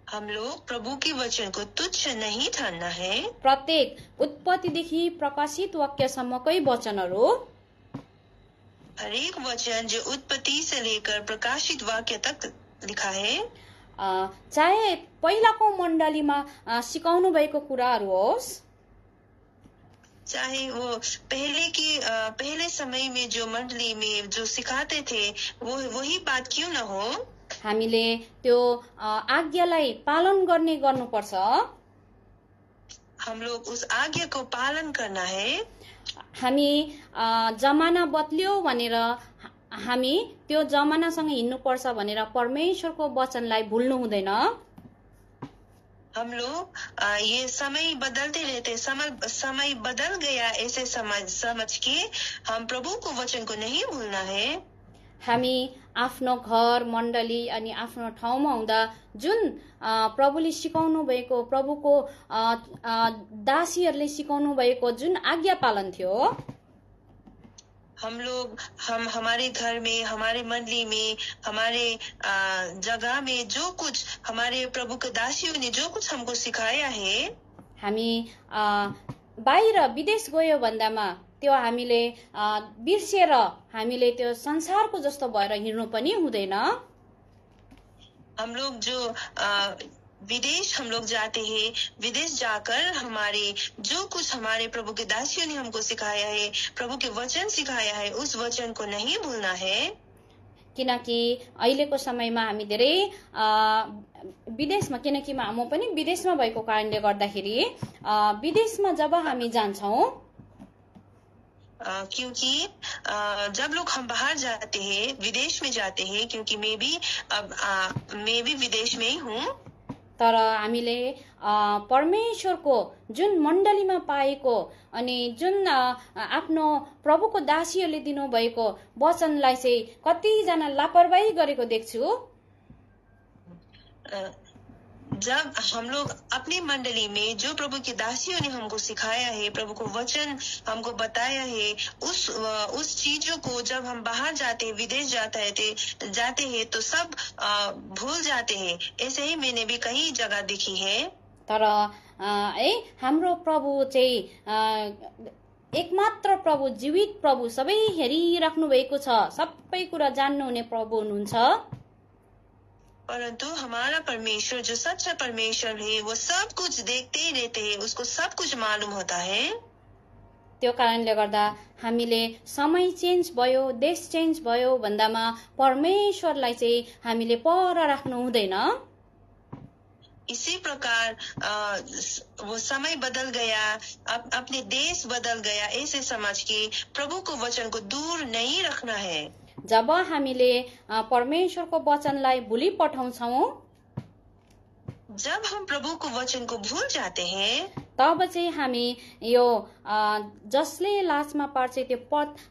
हम लोग प्रभु के वचन को तुच्छ नहीं ठानना है। प्रत्येक उत्पत्तिदेखि प्रकाशित वाक्यसम्मकै वचनहरू, हरेक वचन जो उत्पत्ति से लेकर प्रकाशित वाक्य तक लिखा है, चाहे पहिलाको मण्डलीमा सिकाउनु भएको कुराहरू होस्, चाहे वो पहले समय में जो मंडली में जो सिखाते थे वो वही बात क्यों न हो, हामीले त्यो आज्ञालाई पालन गर्नुपर्छ। हम लोग उस आज्ञा को पालन करना है। हामी जमाना बदल्यो भनेर हामी त्यो जमानासँग हिँड्नुपर्छ भनेर परमेश्वरको वचनलाई भुल्नु हुँदैन। हम लोग ये समय बदलते रहते, समय बदल गया ऐसे समझ के हम प्रभु को वचन को नहीं भूलना है। हामी आफ्नो घर मण्डली अनि आफ्नो ठाउँमा हुँदा जुन प्रभुले सिकाउनु भएको, प्रभुको दासीहरूले सिकाउनु भएको जुन आज्ञा पालन थियो, हम हमारे घर में, हमारे मंडली में, हमारे जगह में जो कुछ हमारे प्रभु के दासियों ने जो कुछ हमको सिखाया है, हामी बाहिर विदेश गयो भन्दामा त्यो हामीले बिर्सेर हामीले त्यो संसारको जस्तो भएर हिँड्नु पनि हुँदैन। हम लोग जो विदेश हम लोग जाते हैं, विदेश जाकर हमारे जो कुछ हमारे प्रभु के दासियों ने हमको सिखाया है, प्रभु के वचन सिखाया है, उस वचन को नहीं भूलना है। किनकि अहिलेको समयमा हामी धेरै विदेशमा, किनकि म पनि विदेशमा भएको कारणले गर्दाखेरि विदेशमा जब हामी जान्छौं, क्योंकि जब लोग हम बाहर जाते हैं, विदेश में जाते हैं, क्योंकि मैं भी विदेश में ही हूँ, तर हामीले परमेश्वरको जुन मण्डलीमा पाएको अनि जुन आफ्नो प्रभुको दासीहरूले दिनुभएको वचनलाई चाहिँ कतिजना लापरवाही गरेको देख्छु। जब हम लोग अपनी मंडली में जो प्रभु की दासियों ने हमको सिखाया है, प्रभु को वचन हमको बताया है, उस चीजों को जब हम बाहर जाते हैं, विदेश जाते हैं तो सब भूल जाते हैं। ऐसे ही मैंने भी कई जगह देखी है। तर हाम्रो प्रभु चाहिँ एकमात्र प्रभु, जीवित प्रभु, सबै हेरिराख्नु भएको छ, सबै कुरा जान्नुहुने प्रभु हुनुहुन्छ। परंतु हमारा परमेश्वर जो सच्चा परमेश्वर है, वो सब कुछ देखते ही रहते हैं, उसको सब कुछ मालूम होता है। त्यो कारणले गर्दा हामीले समय चेन्ज भयो, देश चेन्ज भयो भन्दामा परमेश्वरलाई चाहिँ हामीले पर राख्नु हुँदैन। इसी प्रकार वो समय बदल गया, अपने देश बदल गया, ऐसे समझ के प्रभु को वचन को दूर नहीं रखना है। जब हामीले परमेश्वरको वचनलाई भुली पठाउँछौं, जब हम प्रभु को वचन को भूल जाते हैं, तब चाहिँ हामी यो जसले लाजमा पार्छ त्यो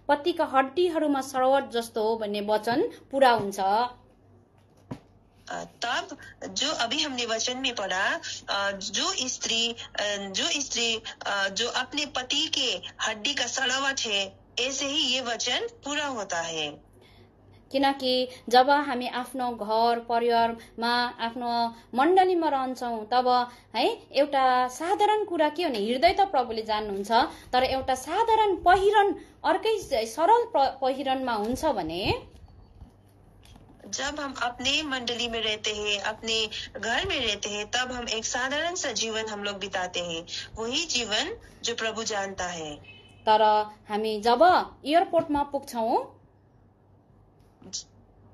पतिका हड्डीहरूमा सरवट जस्तो हो भन्ने वचन पूरा हुन्छ। तब जो अभी हमने वचन में पढ़ा, जो स्त्री जो अपने पति के हड्डी का सड़ावट है, ऐसे ही ये वचन पूरा होता है। किनकि जब हामी आफ्नो घर परिवारमा आफ्नो मण्डलीमा रहन्छौँ तब है एउटा साधारण कुरा के हो नि, हृदय त प्रभुले जान्नुहुन्छ, तर एउटा साधारण पहिरन अर्कै सरल पहिरनमा हुन्छ भने जब हम अपने मंडली में रहते हैं, अपने घर में रहते हैं, तब हम एक साधारण सा जीवन हम लोग बिताते हैं, वही जीवन जो प्रभु जानता है। तर हामी जब एयरपोर्टमा पुग्छौँ,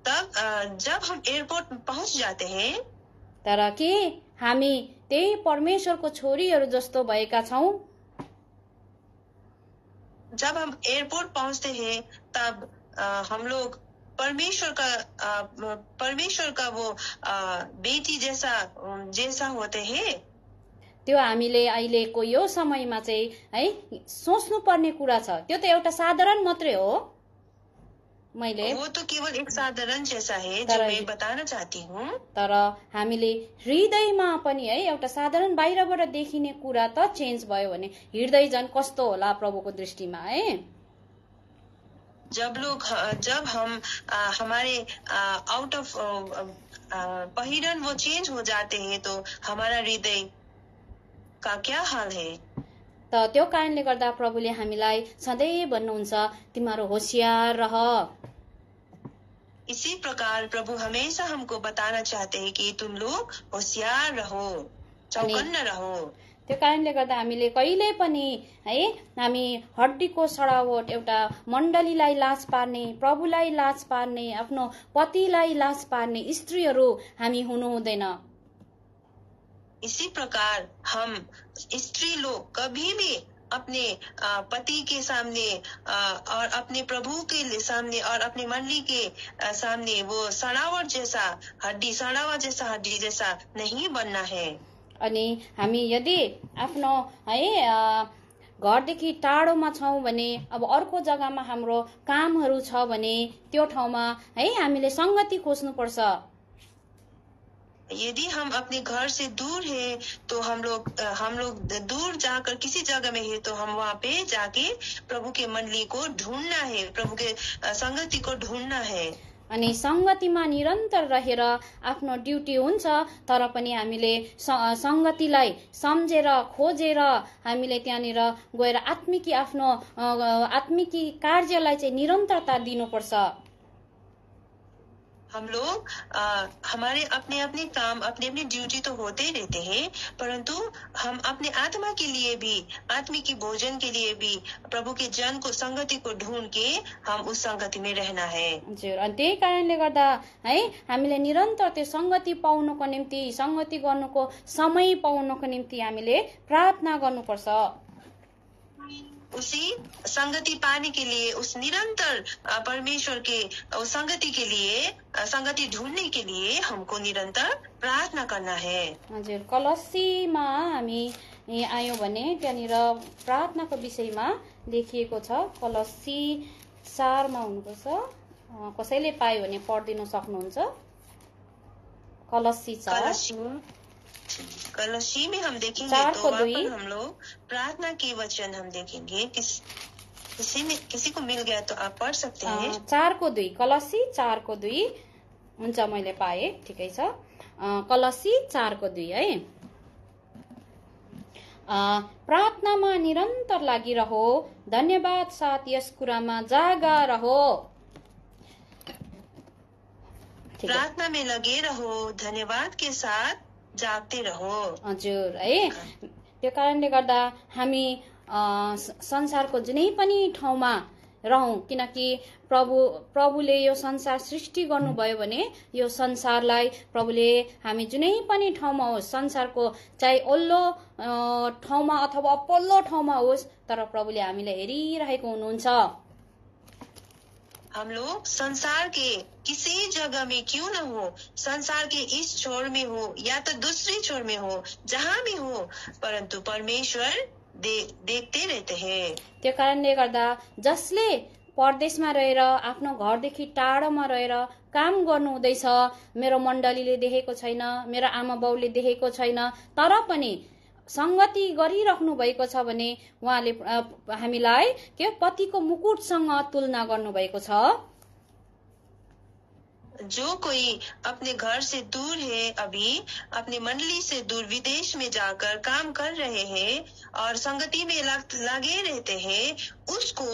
तब जब हम एयरपोर्ट पहुंच जाते हैं, तर के हामी त्यही परमेश्वरको छोरीहरू जस्तो भएका छौं? जब हम एयरपोर्ट पहुंचते हैं तब हम लोग परमेश्वर का वो बेटी जैसा होते हैं। त्यो हामीले अहिलेको यो समयमा चाहिँ है सोच्नु पर्ने कुरा छ। त्यो त एउटा साधारण मात्रै हो। वो तो केवल एक साधारण जैसा है जो मैं बताना चाहती हूँ। तर हामीले हृदयमा पनि है एउटा साधारण बाहिरबाट देखिने कुरा त चेन्ज भयो भने हृदय जन कस्तो होला प्रभुको दृष्टिमा है। जब हम हमारे आउट ऑफ पहिरन वो चेंज हो जाते हैं तो हमारा हृदय का क्या हाल है। त त्यो कारणले गर्दा प्रभुले हामीलाई सधैँ भन्नुहुन्छ तिमीहरू होशियार रह। इसी प्रकार प्रभु हमेशा हमको बताना चाहते हैं कि तुम लोग होशियार रहो, चौकन्ना रहो। त्यो कारणले गर्दा हामीले कहिले पनि है हामी हड्डीको सडावट एउटा मण्डलीलाई लाज पार्ने, प्रभुलाई लाज पार्ने, आफ्नो पतिलाई लाज पार्ने स्त्रीहरू हामी हुनु हुँदैन। इसी प्रकार हम स्त्री लोग कभी भी अपने पति के सामने और अपने प्रभु के सामने और अपने मंडली के सामने वो सड़ावट जैसा हड्डी जैसा नहीं बनना है। अनि हामी यदि आफ्नो है घरदेखि टाढोमा छौं भने, अब अर्को जग्गामा हाम्रो कामहरू छ भने त्यो ठाउँमा है हामीले संगति खोज्नु पर्छ। यदि हम अपने घर से दूर है तो हम लोग दूर जाकर किसी जगह में है तो हम वहाँ पे जाके प्रभु के मंडली को ढूंढना है, प्रभु के संगति को ढूंढना है। अनि संगतिमा निरन्तर रहेर आफ्नो ड्युटी हुन्छ, तर पनि हामीले संगतिलाई सम्झेर खोजेर हामीले त्यहाँनिर गएर आफ्नो आत्मिकी कार्यलाई चाहिँ निरन्तरता दिनुपर्छ। हम लोग हमारे अपने काम अपने ड्यूटी तो होते ही रहते हैं, परंतु हम अपने आत्मा के लिए भी, आत्मिक भोजन के लिए भी प्रभु के जन को संगति को ढूंढ के हम उस संगति में रहना है। हजुर, अनि त्यही कारणले गर्दा है हामीले निरन्तर त्यो संगति पाउनको निम्ति, संगति गर्नुको समय पाउनको निम्ति हामीले प्रार्थना गर्नुपर्छ। उसी संगति पाने के लिए, उस निरंतर परमेश्वर के उस संगति के लिए, संगति ढूंढने के लिए हमको निरंतर प्रार्थना करना है। हजुर, कलस्सीमा हामी आयौं भने त्यहाँनिर प्रार्थनाको विषयमा लेखिएको छ। कलस्सी 4 मा हुनुपर्छ। कसैले पायो भने पढिदिन सक्नुहुन्छ। कलस्सी 4 कलस्सी में हम देखेंगे तो वहाँ पर हम लोग प्रार्थना के वचन हम देखेंगे। किसी को मिल गया तो आप पढ़ सकते हैं। 4:2 कलस्सी 4:2 हुन्छ, मैले पाए, ठिकै छ। कलस्सी 4:2 है। प्रार्थनामा निरन्तर लागिरहो, धन्यवाद साथ यस कुरामा जागा रहो। प्रार्थना में लगे रहो, धन्यवाद के साथ जागते रहो। हजुर है, त्यो कारणले गर्दा हामी संसारको जुनै पनि ठाउँमा रहौं, किनकि प्रभुले यो संसार सृष्टि गर्नुभयो भने यो संसारलाई प्रभुले हामी जुनै पनि ठाउँमा होस्, संसारको चाहे ओल्लो ठाउँमा अथवा पल्लो ठाउँमा होस्, तर प्रभुले हामीलाई हेरिरहेको हुनुहुन्छ। हम लोग संसार के किसी जगह में क्यों न हो, संसार के इस छोर में हो या तो दूसरी छोर में हो, जहाँ भी हो, परंतु परमेश्वर देखते रहते हैं। त्यो कारणले गर्दा जसले परदेशमा रहेर आफ्नो घरदेखि टाढोमा रहेर काम गर्नु हुँदैछ, मेरो मण्डलीले देखेको छैन, मेरो आमा बाउले देखेको छैन, तर पनि संगति गरिराख्नु भएको छ भने उहाँले हामीलाई के पतिको मुकुटसँग तुलना गर्नुभएको छ। जो कोई अपने घर से दूर है, अभी अपनी मंडली से दूर विदेश में जाकर काम कर रहे हैं और संगति में लगे रहते हैं, उसको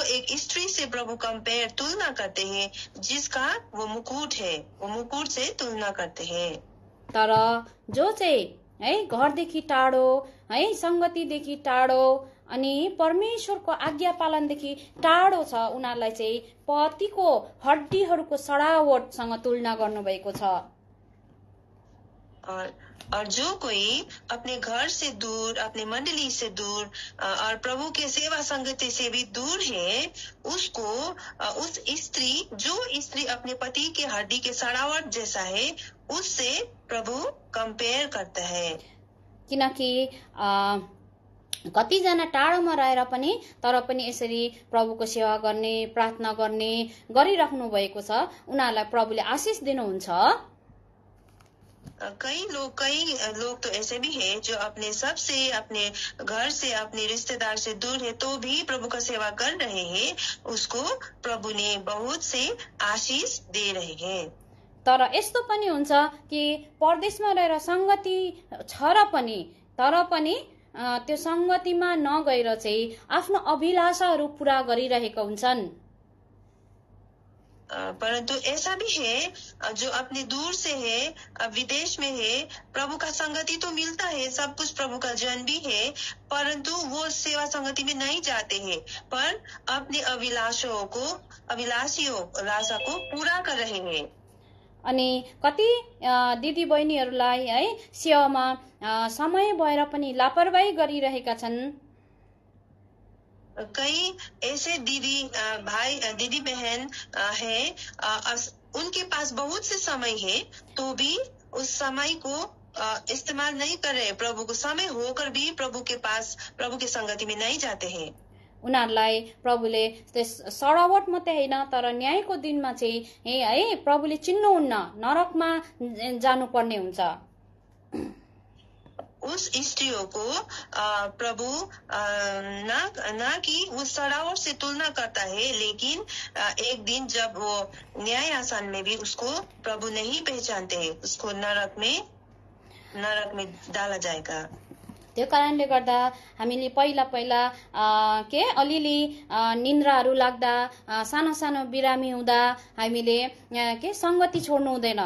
एक स्त्री से प्रभु कंपेयर तुलना करते हैं, जिसका वो मुकुट है, वो मुकुट से तुलना करते हैं। तर जो चाहिँ है घरदेखि टाढो, है संगतिदेखि टाढो अनि परमेश्वरको आज्ञा पालनदेखि टाढो छ, उनीहरूलाई चाहिँ पतिको हड्डीहरूको सडावटसँग तुलना गर्नुभएको छ। और जो कोई अपने घर से दूर, अपने मंडली से दूर और प्रभु के सेवा संगति से भी दूर है, उसको उस स्त्री अपने पति के हड्डी के सड़ावट जैसा है, उससे प्रभु कंपेयर करता है। किनकि कतिजना टाढोमा रहेर पनि तर पनि यसरी प्रभुको सेवा गर्ने, प्रार्थना गर्ने गरिराख्नु भएको छ, उनीहरूलाई प्रभुले आशिष दिनुहुन्छ। कई लोग तो ऐसे भी हैं जो अपने सबसे, अपने घर से, अपने रिश्तेदार से दूर है तो भी प्रभु का सेवा कर रहे हैं, उसको प्रभु ने बहुत से आशीष दे रहे हैं। तर यस्तो पनि हुन्छ कि परदेशमा रहेर संगति छ र पनि तर पनि त्यो संगतिमा नगएर चाहिँ आफ्नो अभिलाषाहरू पूरा गरिरहेका हुन्छन्। परंतु ऐसा भी है जो अपने दूर से है, विदेश में है, प्रभु का संगति तो मिलता है, सब कुछ प्रभु का जन भी है, परंतु वो सेवा संगति में नहीं जाते हैं, पर अपने अभिलाषा को पूरा कर रहे हैं। अनि कति दिदी बहिनीहरूलाई है सेवामा समय भएर पनि लापरवाही गरिरहेका छन्। कई ऐसे दीदी बहन है, उनके पास बहुत से समय है तो भी उस समय को इस्तेमाल नहीं कर रहे, प्रभु को समय होकर भी प्रभु के पास, प्रभु की संगति में नहीं जाते हैं। उनीहरूलाई प्रभुले सडावट मात्रै होइन तर न्यायको दिनमा चाहिँ है प्रभुले चिन्नुहुन्न, नरकमा जानुपर्ने हुन्छ। उस स्त्रियों को प्रभु ना कि उस सड़ावट से तुलना करता है, लेकिन एक दिन जब वो न्याय आसन में भी उसको प्रभु नहीं पहचानते, उसको नरक में डाला जाएगा। त्यो कारणले गर्दा हामीले पहिला के अलिअलि निन्द्राहरू लाग्दा, सानो सानो बिरामी हुँदा हामीले के संगति छोड्नु हुँदैन।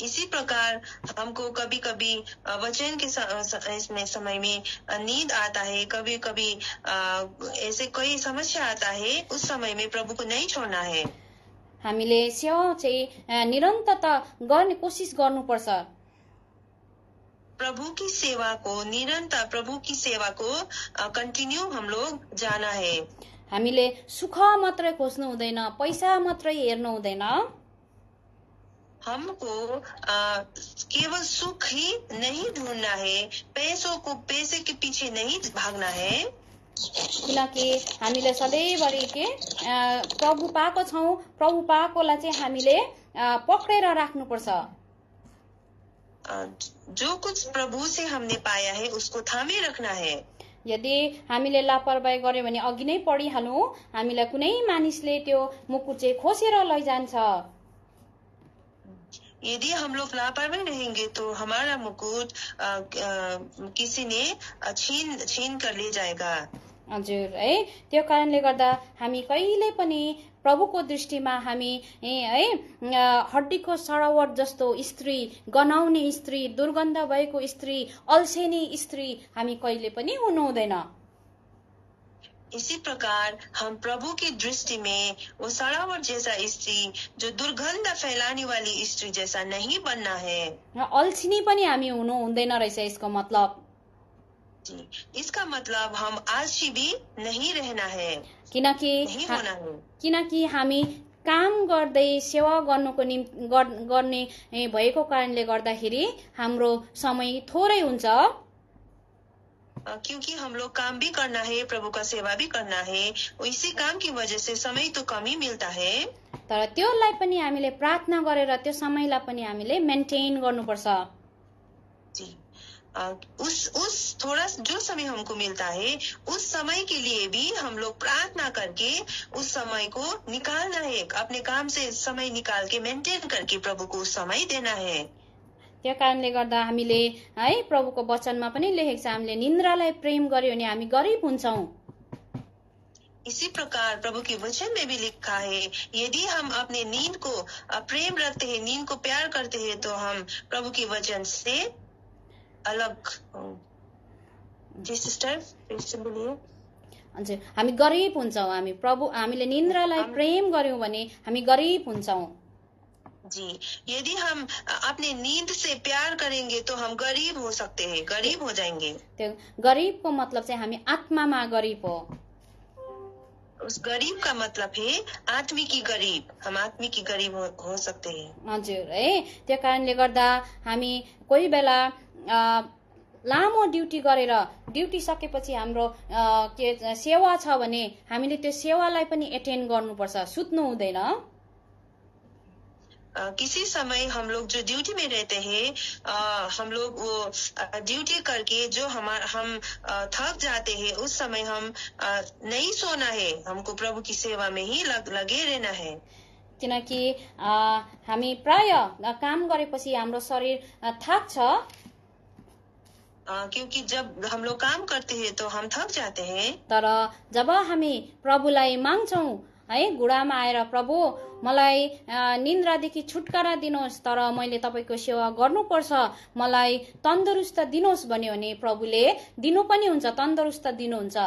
इसी प्रकार हमको कभी कभी वचन के समय में नींद आता है, कभी कभी ऐसे कोई समस्या आता है, उस समय में प्रभु को नहीं छोड़ना है। हामीले सेवा चाहिँ निरन्तरता गर्ने कोसिस गर्नुपर्छ। प्रभु की सेवा को कंटिन्यू हम लोग जाना है। हामीले सुख मात्रै खोज्नु हुँदैन, पैसा मात्रै हेर्नु हुँदैन। हमको केवल सुख ही नहीं ढूंढना है, पैसे के पीछे नहीं भागना है। किनकि हामीले सधैँभरि के प्रभु पाएको छौं, प्रभु पाएकोलाई चाहिँ हामीले पक्रेर राख्नुपर्छ। जो कुछ प्रभु से हमने पाया है उसको थामे रखना है। यदि हामीले लापरवाही गर्यो भने अघि नै पढिहाल्नु, हामीलाई कुनै मानिसले त्यो मुकुट चाहिँ खोसेर लैजान्छ। यदि हम लोग लापरवाही रहेंगे तो हमारा मुकुट किसी ने छीन कर ले जाएगा। हजुर है, त्यो कारणले गर्दा हामी कहिले पनि प्रभुको दृष्टिमा हामी है हड्डीको सडावट जस्तो स्त्री, गनाउने स्त्री, दुर्गन्ध भएको स्त्री, अल्छेनी स्त्री हामी कहिले पनि हुनु हुँदैन। इसी प्रकार हम प्रभु की दृष्टि में वो सड़ावट जैसा स्त्री, जो दुर्गंध फैलाने वाली स्त्री जैसा नहीं बनना है। अल्छिनी पनि हामी हुनु हुँदैन रहेछ। यसको मतलब इसका मतलब हम आलसी भी नहीं रहना है, किनकि होना है। किनकि हामी काम गर्दै सेवा गर्नुको निम्ति गर्ने भएको कारणले गर्दाखेरि हाम्रो समय थोरै हुन्छ। क्योंकि हम लोग काम भी करना है, प्रभु का सेवा भी करना है, इसी काम की वजह से समय तो कम ही मिलता है। तर त्योलाई पनि हामीले प्रार्थना गरेर त्यो समयलाई पनि हामीले मेन्टेन गर्नुपर्छ। जी, उस थोड़ा जो समय हमको मिलता है उस समय के लिए भी हम लोग प्रार्थना करके उस समय को निकालना है, अपने काम से समय निकाल के मेंटेन करके प्रभु को उस समय देना है। त्यो कारणले गर्दा हामीले है प्रभुको वचनमा पनि लेखेको छ, हामीले निन्द्रालाई प्रेम गर्यो भने हामी गरिब हुन्छौं। इसी प्रकार प्रभु के वचन में भी लिखा है, यदि हम अपने नींद को प्रेम रखते हैं, नींद को प्यार करते हैं, तो हम प्रभु के वचन से अलग। जी सिस्टर, बोलिए। हजुर, हामी गरिब हुन्छौं। हामीले निन्द्रालाई प्रेम गर्यौं भने हामी गरिब हुन्छौं। जी, यदि हम अपने नींद से प्यार करेंगे तो हम गरीब हो सकते हैं, गरीब हो जाएंगे। त्यो गरीबको मतलब चाहिँ हामी आत्मामा गरीब हो। उस गरीब का मतलब है आत्मिकी गरीब, हम आत्मिकी गरीब हो सकते हैं। हजुर, है त्यो कारणले गर्दा हामी कोही बेला लामो ड्युटी गरेर ड्युटी सकेपछि हाम्रो के सेवा छ भने हामीले त्यो सेवालाई पनि एटेन्ड गर्नुपर्छ, सुत्नु हुँदैन। किसी समय हम लोग जो ड्यूटी में रहते हैं, हम लोग वो ड्यूटी करके जो हम थक जाते हैं, उस समय हम नहीं सोना है, हमको प्रभु की सेवा में ही लगे रहना है। किनकि हामी प्राय काम गरेपछि हाम्रो शरीर थाक्छ, क्योंकि जब हम लोग काम करते हैं तो हम थक जाते हैं। तर जब हामी प्रभुलाई माग्छौं है, गुडामा आएर प्रभु मलाई निन्द्रादेखि छुटकारा दिनुहोस्, तर मैले तपाईको सेवा गर्नुपर्छ, मलाई तन्दुरुस्त दिनुहोस् भन्यो भने प्रभुले दिनु पनि हुन्छ, तन्दुरुस्त दिनुहुन्छ।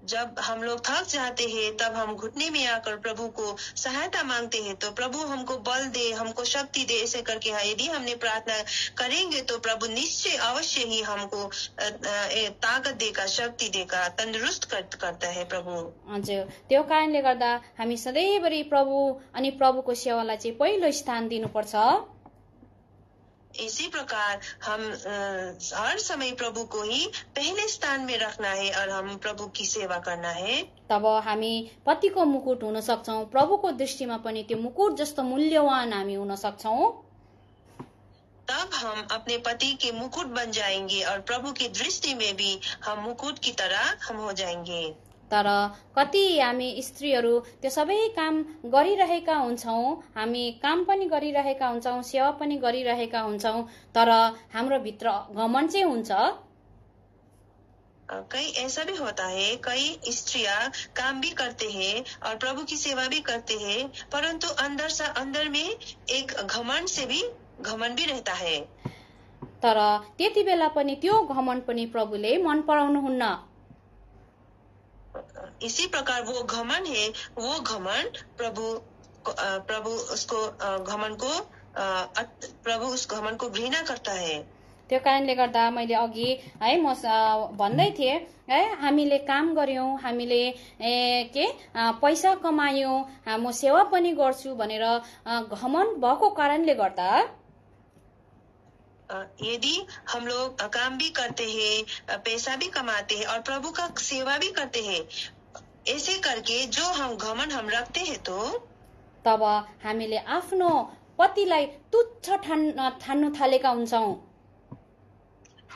जब हम लोग थक जाते हैं तब हम घुटने में आकर प्रभु को सहायता मांगते हैं, तो प्रभु हमको बल दे, हमको शक्ति दे, ऐसे करके यदि हमने प्रार्थना करेंगे तो प्रभु निश्चय अवश्य ही हमको ताकत देगा, शक्ति देगा, तंदुरुस्त करता है प्रभु। हजुर, त्यो कारणले गर्दा हामी सधैँभरि प्रभु अनि प्रभुको सेवालाई चाहिँ पहिलो स्थान दिनुपर्छ। इसी प्रकार हम हर समय प्रभु को ही पहले स्थान में रखना है और हम प्रभु की सेवा करना है। तब हामी पतिको मुकुट हुन सक्छौं, प्रभुको दृष्टिमा पनि त्यो मुकुट जस्तो मूल्यवान हामी हुन सक्छौं। तब हम अपने पति के मुकुट बन जाएंगे और प्रभु की दृष्टि में भी हम मुकुट की तरह हम हो जाएंगे। तर कति हामी स्त्रीहरू त्यो सबै काम गरिरहेका हुन्छौं, हामी काम पनि गरिरहेका हुन्छौं, सेवा पनि गरिरहेका हुन्छौं, तर हाम्रो भित्र घमण्ड चाहिँ हुन्छ। कई ऐसा भी होता है, कई स्त्रियां काम भी करते हैं और प्रभु की सेवा भी करते हैं, परंतु अंदर में एक घमण्ड भी रहता है। तर त्यति बेला पनि त्यो घमण्ड पनि प्रभुले मन पराउनुहुन्न। इसी प्रकार वो घमंड है, वो घमंड प्रभु उस घमंड को घृणा करता है। त्यो कारणले गर्दा मैले अघि है म भन्दै थिए है, हामीले काम गर्यौं, हामीले पैसा कमायौं, म सेवा पनि गर्छु भनेर घमण्ड भएको कारणले गर्दा यदि हम लोग काम भी करते हैं, पैसा भी कमाते हैं और प्रभु का सेवा भी करते हैं, ऐसे करके जो हम घमंड हम रखते हैं, तो तब हामीले आफ्नो पतिलाई तुच्छ ठान्नु थालेका हुन्छौं।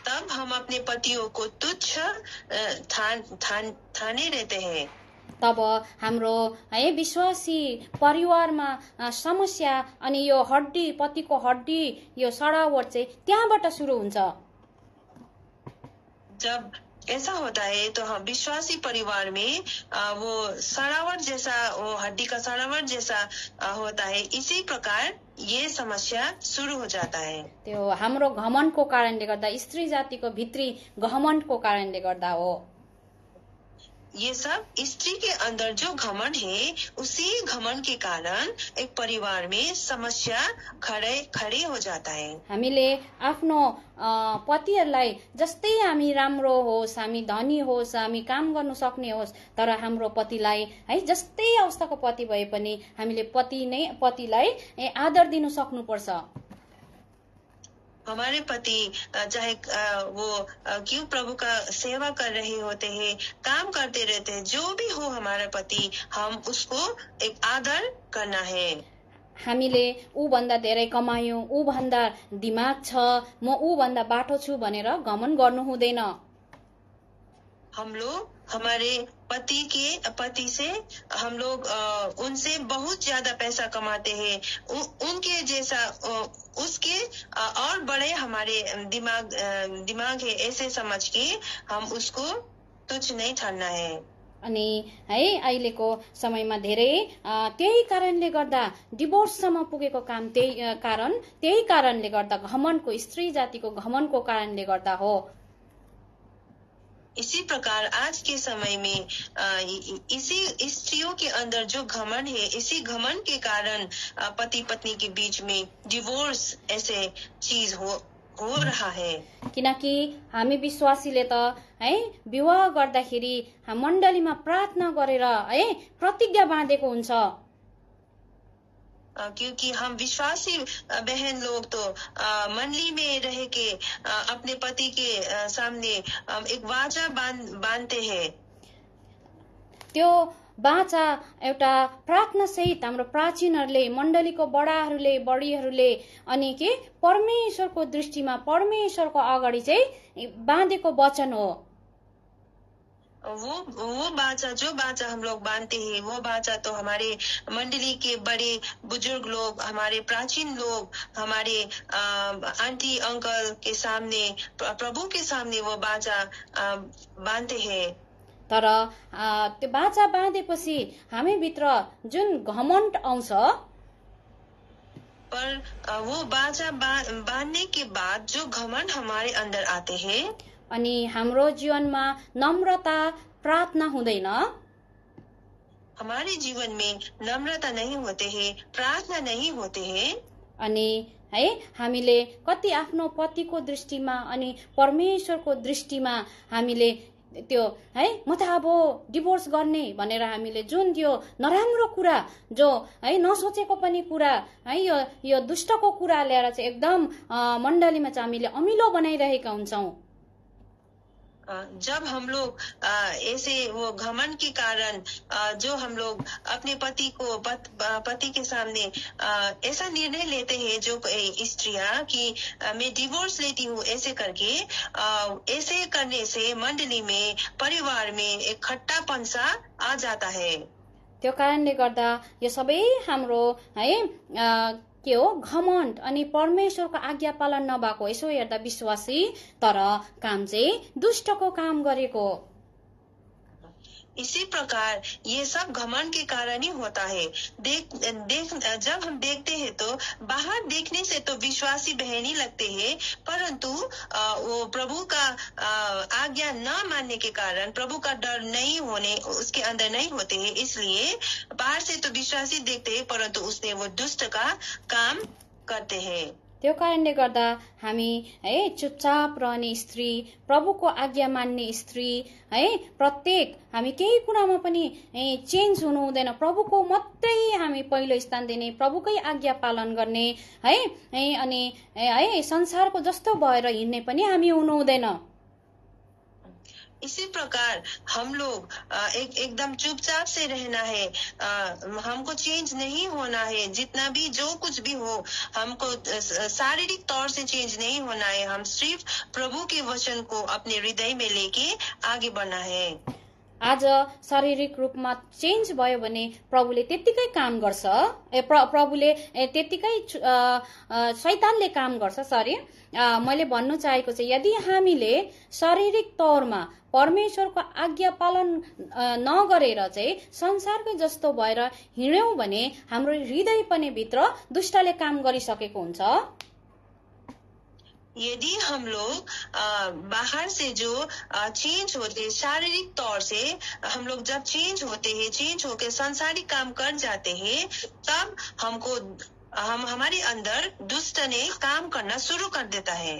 तब हम अपने पतियों को तुच्छ ठाने रहते हैं। तब हाम्रो है विश्वासी परिवारमा समस्या अनि यो हड्डी, पतिको हड्डी, यो सडावट चाहिँ त्यहाँबाट सुरु हुन्छ। जब ऐसा होता है तो हम विश्वासी परिवार में वो सड़ावट जैसा, वो हड्डी का सड़ावट जैसा होता है, इसी प्रकार ये समस्या शुरू हो जाता है। त्यो हाम्रो घमण्डको कारणले गर्दा, स्त्री जातिको भित्री घमण्डको कारणले गर्दा हो। ये सब स्त्री के अंदर जो घमंड है, उसी घमंड के कारण एक परिवार में समस्या खड़े हो जाता है। हामीले आफ्नो पतिहरूलाई जस्तै हामी राम्रो होस्, हामी धनी होस्, हामी काम गर्न सक्ने होस्, तर हाम्रो पतिलाई है जस्तै अवस्थाको पति भए पनि हामीले पतिलाई आदर दिनु सक्नुपर्छ। हमारे पति चाहे वो क्यों प्रभु का सेवा कर रहे होते हैं, काम करते रहते हैं, जो भी हो हमारा पति, हम उसको एक आदर करना है। हामीले ऊ भन्दा धेरै कमायौं, ऊ भन्दा दिमाग छ, म ऊ भन्दा बाठो छु भनेर घमण्ड गर्नु हुँदैन। हम लोग हमारे पति से हम लोग उनसे बहुत ज्यादा पैसा कमाते हैं, उनके जैसा उसके और बड़े हमारे दिमाग है, ऐसे समझ के हम उसको तुच्छ नहीं ठान्ना है। अनि है अहिलेको समयमा धेरै त्यही कारणले गर्दा डिभोर्ससम्म पुगेको काम त्यही कारणले गर्दा घमण्डको, स्त्री जातिको घमण्डको कारणले गर्दा हो। इसी प्रकार आज के समय में इसी स्त्रियों के अंदर जो घमंड है, इसी घमंड के कारण पति पत्नी के बीच में डिवोर्स ऐसे चीज हो रहा है। किनकि हामी विश्वासीले त है विवाह गर्दाखेरि मण्डलीमा प्रार्थना गरेर है प्रतिज्ञा बाँधेको हुन्छ। क्योंकि हम विश्वासी बहन लोग तो मंडली में रह के अपने पति के सामने एक वाचा बांधते हैं। त्यो बाचा एउटा प्रार्थना सहित हाम्रो प्राचीनहरूले, मण्डलीको बडीहरूले अनि के परमेश्वरको दृष्टिमा परमेश्वरको अगाडि चाहिँ बाँधेको वचन हो। वो बाचा, जो बाचा हम लोग बांधते हैं, वो बाचा तो हमारे मंडली के बड़े बुजुर्ग लोग, हमारे प्राचीन लोग, हमारे आंटी अंकल के सामने, प्रभु के सामने वो बाचा बांधते हैं। तर त्यो बाचा बाँधेपछि हामी भित्र जुन घमण्ड आउँछ, पर वो बाचा बांधने के बाद जो घमंड हमारे अंदर आते हैं, अनि हाम्रो जीवनमा नम्रता प्रार्थना हुँदैन, हमारे जीवन में नम्रता नहीं होते हैं, प्रार्थना नहीं होते हैं। अनि है हामीले कति आफ्नो पतिको दृष्टिमा अनि परमेश्वरको दृष्टिमा हामीले त्यो है म त अब डिभोर्स गर्ने भनेर हामीले जुन त्यो नराम्रो कुरा, जो है नसोचेको पनि कुरा, है यो दुष्टको कुरा ल्याएर चाहिँ एकदम मण्डलीमा चाहिँ हामीले अमिलो बनाइरहेका हुन्छौं। जब हम लोग ऐसे वो घमंड के कारण जो हम लोग अपने पति के सामने ऐसा निर्णय लेते हैं, जो स्त्रियां कि मैं डिवोर्स लेती हूँ, ऐसे करके ऐसे करने से मंडली में, परिवार में एक खट्टापन सा आ जाता है। त्यो कारणले गर्दा यो सबै हाम्रो है के हो घमण्ड अनि परमेश्वरको आज्ञा पालन नभएको। यसो हेर्दा विश्वासी तर काम चाहिँ दुष्टको काम गरेको। इसी प्रकार ये सब घमंड के कारण ही होता है। जब हम देखते हैं तो बाहर देखने से तो विश्वासी बहन ही लगते हैं, परंतु वो प्रभु का आज्ञा न मानने के कारण, प्रभु का डर नहीं होने उसके अंदर नहीं होते हैं, इसलिए बाहर से तो विश्वासी देखते हैं, परंतु उसमें वो दुष्ट का काम करते हैं। त्यो कारणले गर्दा हामी है चुपचाप रहने स्त्री, प्रभुको आज्ञा मान्ने स्त्री है, प्रत्येक हामी केही कुरामा पनि चेन्ज हुनु हुँदैन। प्रभुको मात्रै हामी पहिलो स्थान दिने, प्रभुकै आज्ञा पालन गर्ने है अनि है संसारको जस्तो भएर हिँड्ने पनि हामी हुनु हुँदैन। इसी प्रकार हम लोग एकदम चुपचाप से रहना है, हमको चेंज नहीं होना है। जितना भी जो कुछ भी हो, हमको शारीरिक तौर से चेंज नहीं होना है। हम सिर्फ प्रभु के वचन को अपने हृदय में लेके आगे बढ़ना है। आज शारीरिक रूपमा चेन्ज भयो भने प्रभुले त्यतिकै काम गर्छ, प्रभुले त्यतिकै शैतानले काम गर्छ। मैले भन्नु चाहेको चाहिँ यदि हामीले शारीरिक तौरमा परमेश्वरको आज्ञा पालन नगरेर चाहिँ संसारकै जस्तो भएर हिँड्यौं भने हाम्रो हृदय पनि भित्र दुष्टले काम गरिसकेको हुन्छ। यदि हम लोग बाहर से जो चेंज होते, शारीरिक तौर से हम लोग जब चेंज होते हैं, चेंज होकर संसारिक काम कर जाते हैं, तब हमारे अंदर दुष्ट ने काम करना शुरू कर देता है।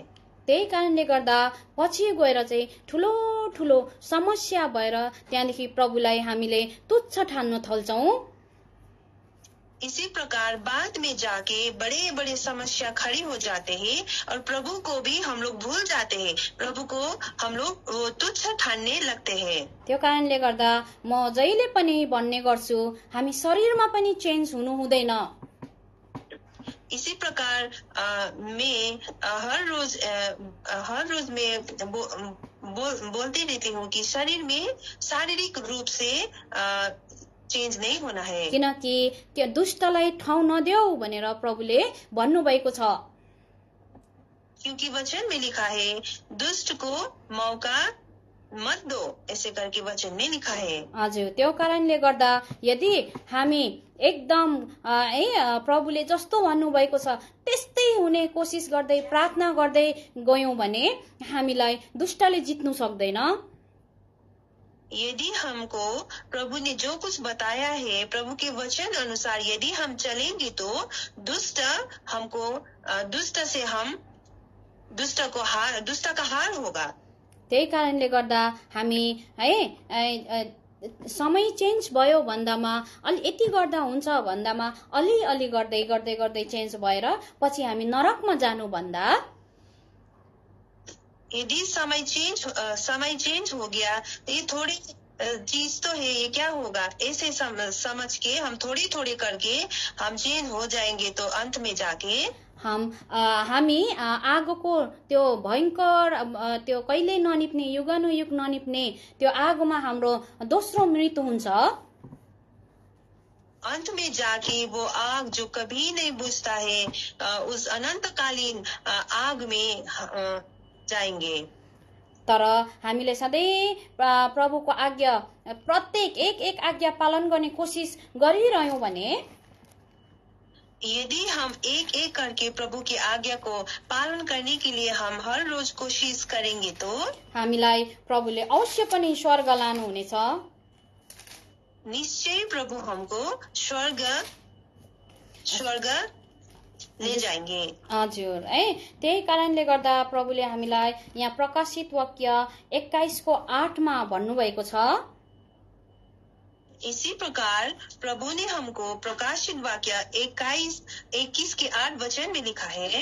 त्यही कारणले गर्दा पछि गएर चाहिँ ठुलो ठुलो समस्या भएर त्यहाँदेखि प्रभुलाई हामीले तुच्छ ठान्न थाल्छौं। इसी प्रकार बाद में जाके बड़े बड़े समस्या खड़ी हो जाते हैं और प्रभु को भी हम लोग भूल जाते हैं, प्रभु को हम लोग वो तुच्छ ठान्ने लगते हैं। त्यो कारणले गर्दा म जहिले पनि भन्ने गर्छु, हामी शरीरमा पनि चेन्ज हुनु हुँदैन। इसी प्रकार मैं हर रोज मैं बोलती रहती हूँ कि शरीर में शारीरिक रूप से चेन्ज नहीं होना है, किनकि त्यो दुष्टलाई ठाउँ नदेऊ भनेर प्रभुले भन्नुभएको छ। क्योंकि वचन में लिखा है दुष्ट को मौका मत दो, ऐसे करके वचन में लिखा है। हजुर, त्यो कारणले गर्दा यदि हामी एकदम प्रभुले जस्तो भन्नुभएको छ त्यस्तै हुने कोसिस गर्दै प्रार्थना गर्दै गयौं भने हामीलाई दुष्टले जित्नु सक्दैन। यदि हमको प्रभु ने जो कुछ बताया है प्रभु के वचन अनुसार यदि हम चलेंगे तो दुष्ट का हार होगा। त्यही कारणले गर्दा हामी समय चेन्ज भयो भन्दामा यति गर्दा हुन्छ भन्दामा अलि गर्दै गर्दै गर्दै चेन्ज भएर पछि हामी नरकमा जानु भन्दा यदि समय चेंज हो गया तो ये थोड़ी चीज तो है, ये क्या होगा ऐसे समझ के हम थोड़ी करके हम चेंज हो जाएंगे तो अंत में जाके हामी आगोको त्यो भयंकर त्यो कहिल्यै ननिप्ने युगानुयुग ननिप्ने त्यो आगोमा हाम्रो दोस्रो मृत्यु हुन्छ। अंत में जाके वो आग जो कभी नहीं बुझता है उस अनंतकालीन आग में जाएंगे। तर हामीले सधैँ प्रभुको आज्ञा प्रत्येक एक आज्ञा पालन गर्ने कोसिस गरिरह्यौं भने यदि हम एक करके प्रभु की आज्ञा को पालन करने के लिए हम हर रोज कोशिश करेंगे तो हामीलाई प्रभुले अवश्य पनि स्वर्ग लानुहुनेछ। निश्चय प्रभु हमको स्वर्ग ले जाएंगे। हजुर, त्यही कारणले गर्दा प्रभुले हामीलाई यहाँ प्रकाशित वाक्य 21:8 भन्नुभएको छ। इसी प्रकार प्रभु ने हमको प्रकाशित वाक्य 21:8 में लिखा है,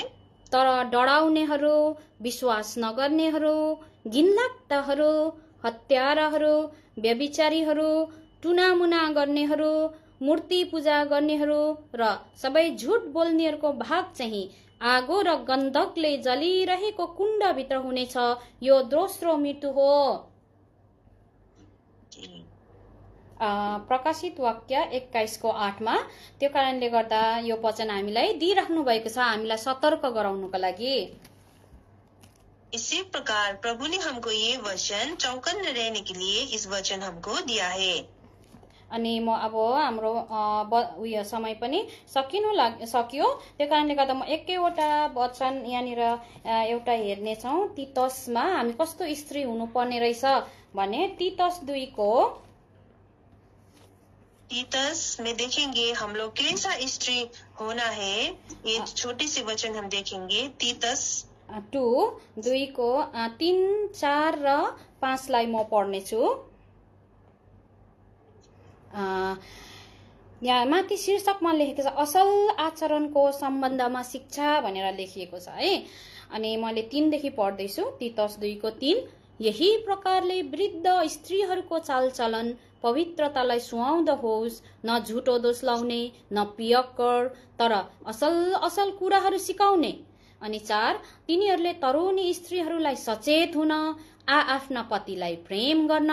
तर डराउनेहरू, विश्वास नगर्नेहरू, घिनलाग्दाहरू, हत्याराहरू, व्यभिचारीहरू, टुनामुना गर्नेहरू, मूर्ति पूजा गर्नेहरू र सबै झुट बोल्नेहरूको भाग चाहिँ आगो र गन्धकले जलिरहेको कुण्डभित्र हुनेछ, यो दोस्रो मृत्यु हो। प्रकाशित वाक्य 21:8 त्यो कारणले गर्दा यो वचन हामीलाई दिइराख्नु भएको छ, हामीलाई सतर्क गराउनुको लागि। इसी प्रकार प्रभु ने हमको ये वचन चौकन्न रहने के लिए इस वचन हमको दिया है। अनि म अब हाम्रो उयो समय पनि सकियो, त्यो कारणले गर्दा म एकैवटा वचन यहाँनिर एउटा हेर्नेछौँ। तीतसमा हामी कस्तो स्त्री हुनुपर्ने रहेछ भने तीतस में देखेंगे हम लोग कैसा स्त्री होना है। ये छोटी सी वचन हम देखेंगे। तीतस 2:3, 4 र 5 लाई म पढ्नेछु। यहाँ माथि शीर्षकमा लेखेको छ असल आचरणको सम्बन्धमा शिक्षा भनेर लेखिएको छ है। अनि मैले 3 देखि पढ्दैछु। तीतस 2:3, यही प्रकारले वृद्ध स्त्रीहरूको चालचलन पवित्रतालाई सुहाउँदो होस्, न झुटो दोष लाउने, न पियक्कर, तर असल कुराहरू सिकाउने। अनि 4, तिनीहरूले तरुणी स्त्रीहरूलाई सचेत हुन, आफ्ना पतिलाई प्रेम गर्न,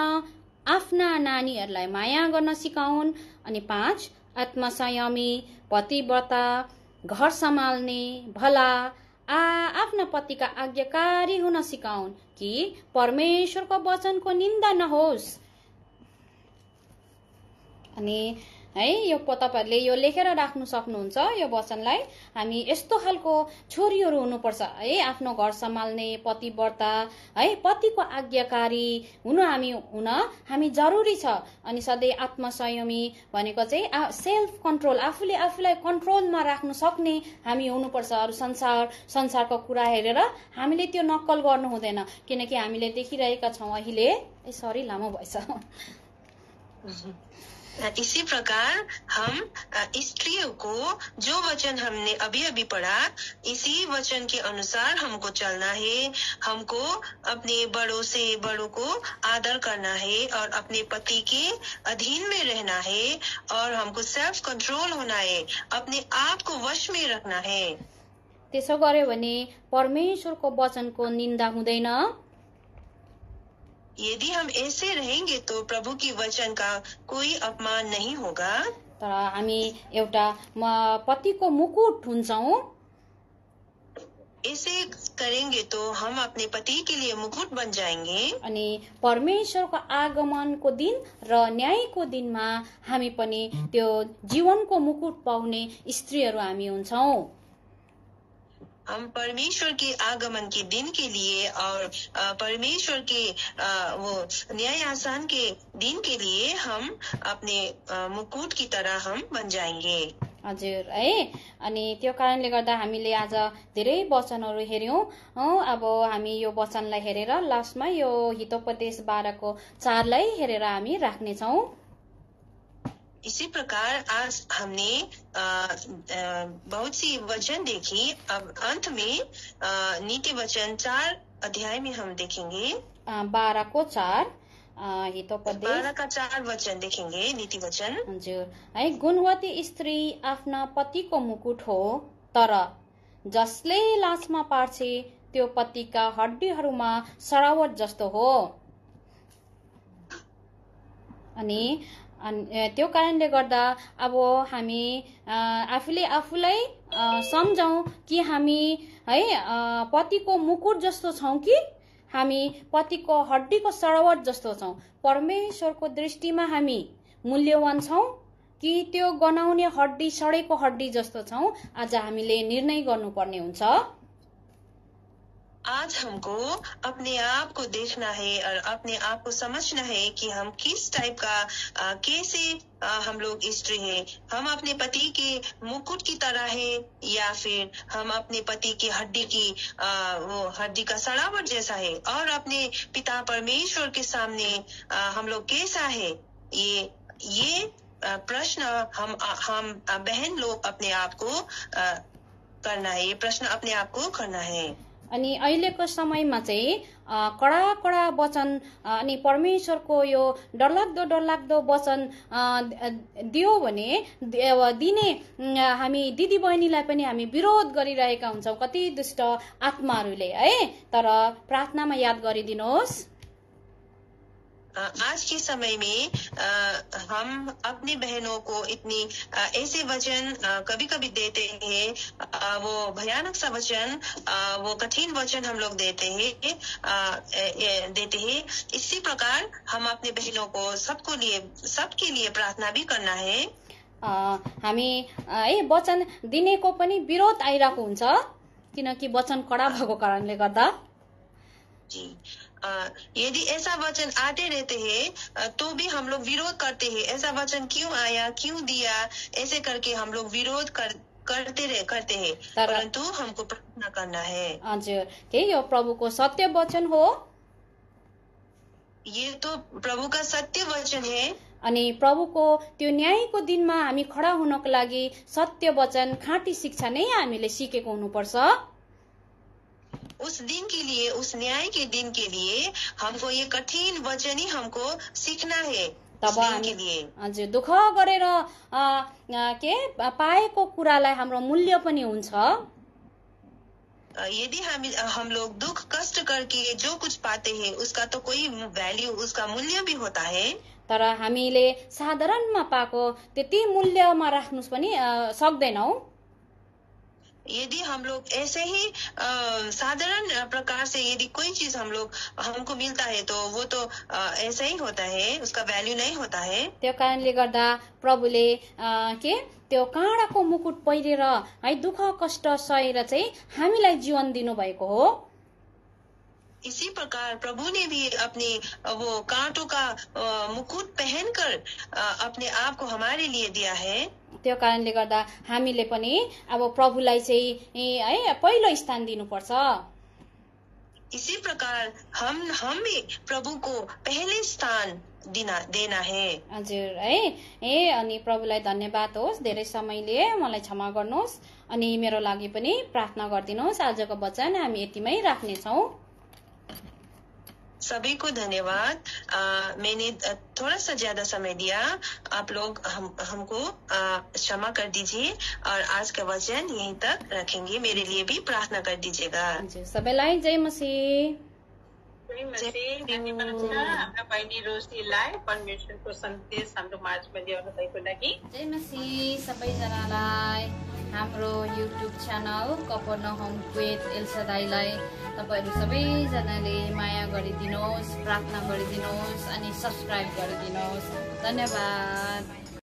आफ्ना नानीहरूलाई माया गर्न सिकाउन्। अनि 5, आत्मसंयमी, पतिव्रता, घर सम्हाल्ने, भला, आफ्ना पतिका आज्ञाकारी हुन सिकाउन् कि परमेश्वरको वचनको निन्दा नहोस्। अनि यो तपाईहरुले यो लेखेर राख्नु सक्नुहुन्छ। यो वचनलाई हामी यस्तो खालको छोरीहरू हुनुपर्छ है, आफ्नो घर सम्हाल्ने, पतिव्रता है, पतिको आज्ञाकारी हुन हामी जरुरी छ। अनि सधैँ आत्मसंयमी भनेको चाहिँ सेल्फ कन्ट्रोल, आफूले आफूलाई कन्ट्रोलमा राख्नु सक्ने हामी हुनुपर्छ। अरु संसारको कुरा हेरेर हामीले त्यो नक्कल गर्नु हुँदैन, किनकि हामीले देखिरहेका छौं अहिले लामो भएछ इसी प्रकार हम स्त्रियों को जो वचन हमने अभी अभी पढ़ा, इसी वचन के अनुसार हमको चलना है। हमको अपने बड़ों से बड़ों को आदर करना है और अपने पति के अधीन में रहना है, और हमको सेल्फ कंट्रोल होना है, अपने आप को वश में रखना है। त्यसो गर्यो भने परमेश्वरको वचनको निन्दा हुँदैन। यदि हम ऐसे रहेंगे तो प्रभु की वचन का कोई अपमान नहीं होगा। तर हामी एउटा पतिको मुकुट हुन्छौं। ऐसे करेंगे तो हम अपने पति के लिए मुकुट बन जाएंगे। अनि परमेश्वरको आगमनको दिन र न्यायको दिनमा हामी पनि त्यो जीवनको मुकुट पाउने स्त्रीहरू हामी हुन्छौं। हम परमेश्वर के आगमन के दिन के लिए और परमेश्वर के वो न्याय आसान के दिन के लिए हम अपने मुकुट की तरह हम बन जाएंगे। हजुर है। अनि त्यो कारणले गर्दा हामीले आज धेरै वचनहरू हेर्यौं। अब हामी यो वचनलाई हेरेर लास्टमा यो हितोपदेश 12 को 4 लाई हेरेर हामी राख्नेछौं। इसी प्रकार आज हमने बहुत सी वचन देखी। अब अंत में नीति वचन 4 अध्याय में हम देखेंगे 12 को 4 हितोपदेश 12 का 4 वचन देखेंगे। नीति वचन। हजुर है। गुणवती स्त्री आफ्ना पतिको मुकुट हो, तर जसले लासमा पार्छ त्यो पतिका हड्डीहरूमा सरावट जस्तो हो। अनि त्यो कारणले गर्दा अब हामी आफूले आफूलाई सम्झौं कि हामी है पतिको मुकुट जस्तो छौं कि हामी पतिको हड्डीको सरावट जस्तो छौं। परमेश्वरको दृष्टिमा हामी मूल्यवान छौं कि त्यो गनाउने हड्डी सडेको हड्डी जस्तो छौं। आज हामीले निर्णय गर्नुपर्ने हुन्छ। आज हमको अपने आप को देखना है और अपने आप को समझना है कि हम किस टाइप का कैसे हम लोग स्त्री हैं। हम अपने पति के मुकुट की तरह है, या फिर हम अपने पति की हड्डी की वो हड्डी का सड़ावट जैसा है, और अपने पिता परमेश्वर के सामने हम लोग कैसा है। ये प्रश्न हम बहन लोग अपने आप को करना है। ये प्रश्न अपने आप को करना है। अनि अहिलेको समयमा चाहिँ कडा कडा वचन अनि परमेश्वरको यो डरलाग्दो वचन दियो भने दिने हामी दिदी बहिनीलाई पनि हामी विरोध गरिरहेका हुन्छौं, कति दुष्ट आत्माहरूले है। तर प्रार्थनामा याद गरिदिनुहोस्, आज के समय में हम अपनी बहनों को इतनी ऐसे वचन कभी कभी देते हैं, वो भयानक सा वचन, वो कठिन वचन हम लोग देते हैं। इसी प्रकार हम अपने बहनों को सबके लिए प्रार्थना भी करना है। हामी है वचन दिनेको पनि विरोध आइरहेको हुन्छ, किनकि वचन कडा भएको कारणले गर्दा। जी, यदि ऐसा वचन आते रहते हैं तो भी हम लोग विरोध करते हैं। ऐसा वचन क्यों आया, क्यों दिया, ऐसे करके हम लोग विरोध करते हैं। परंतु हमको प्रार्थना करना है। हजुर, के यो प्रभुको सत्य वचन हो। ये तो प्रभु का सत्य वचन है। अनि प्रभुको त्यो न्यायको दिनमा हामी खडा हुनको लागि सत्य वचन, खाँटी शिक्षा नै हामीले सिकेको हुनुपर्छ। उस दिन के लिए, उस न्याय के दिन के लिए हमको ये कठिन वचन ही हमको सीखना है। तब हामी हजुर दुःख गरेर के पाएको कुरालाई हाम्रो मूल्य पनि हुन्छ। यदि हम लोग दुख कष्ट करके जो कुछ पाते हैं उसका तो कोई वैल्यू, उसका मूल्य भी होता है। तर हामीले साधारणमा पाएको त्यति मूल्यमा राख्नु पनि सक्दैनौं। यदि हम लोग ऐसे ही साधारण प्रकार से यदि कोई चीज हमको मिलता है तो वो तो ऐसा ही होता है, उसका वैल्यू नहीं होता है। त्यो कारणले गर्दा प्रभुले के त्यो काँडाको मुकुट पहिरेर है दुःख कष्ट सहेर चाहिँ हामीलाई जीवन दिनु भएको हो। इसी प्रकार प्रभु ने भी अपने वो कांटों का मुकुट पहनकर अपने आप को हमारे लिए दिया है। त्यो कारणले गर्दा हामीले पनि अब प्रभुलाई चाहिँ है पहिलो स्थान दिनुपर्छ। इसी प्रकार हम भी प्रभु को पहले स्थान देना है। हजुर है अनि प्रभुलाई धन्यवाद होस्, धेरै समय लिए मलाई क्षमा गर्नुहोस् अनि मेरो लागि पनि प्रार्थना गरिदिनुहोस्। आजको वचन हामी यतिमै राख्नेछौँ। सभी को धन्यवाद। मैंने थोड़ा सा ज्यादा समय दिया, आप लोग हमको क्षमा कर दीजिए और आज का वचन यहीं तक रखेंगे। मेरे लिए भी प्रार्थना कर दीजिएगा। सबैलाई जय मसीह। हाम्रा बहिनी रोजीलाई परमेश्वरको सन्देश हाम्रो माझमा ल्याउनु भएको लागि जय मसीह। सबैजनालाई हाम्रो युट्युब च्यानल कफरनहुम विथ एल्सादाईलाई तपाईहरु सबैजनाले माया गरिदिनुहोस्, प्रार्थना गरिदिनुहोस् अनि सब्स्क्राइब गरिदिनुहोस्। धन्यवाद।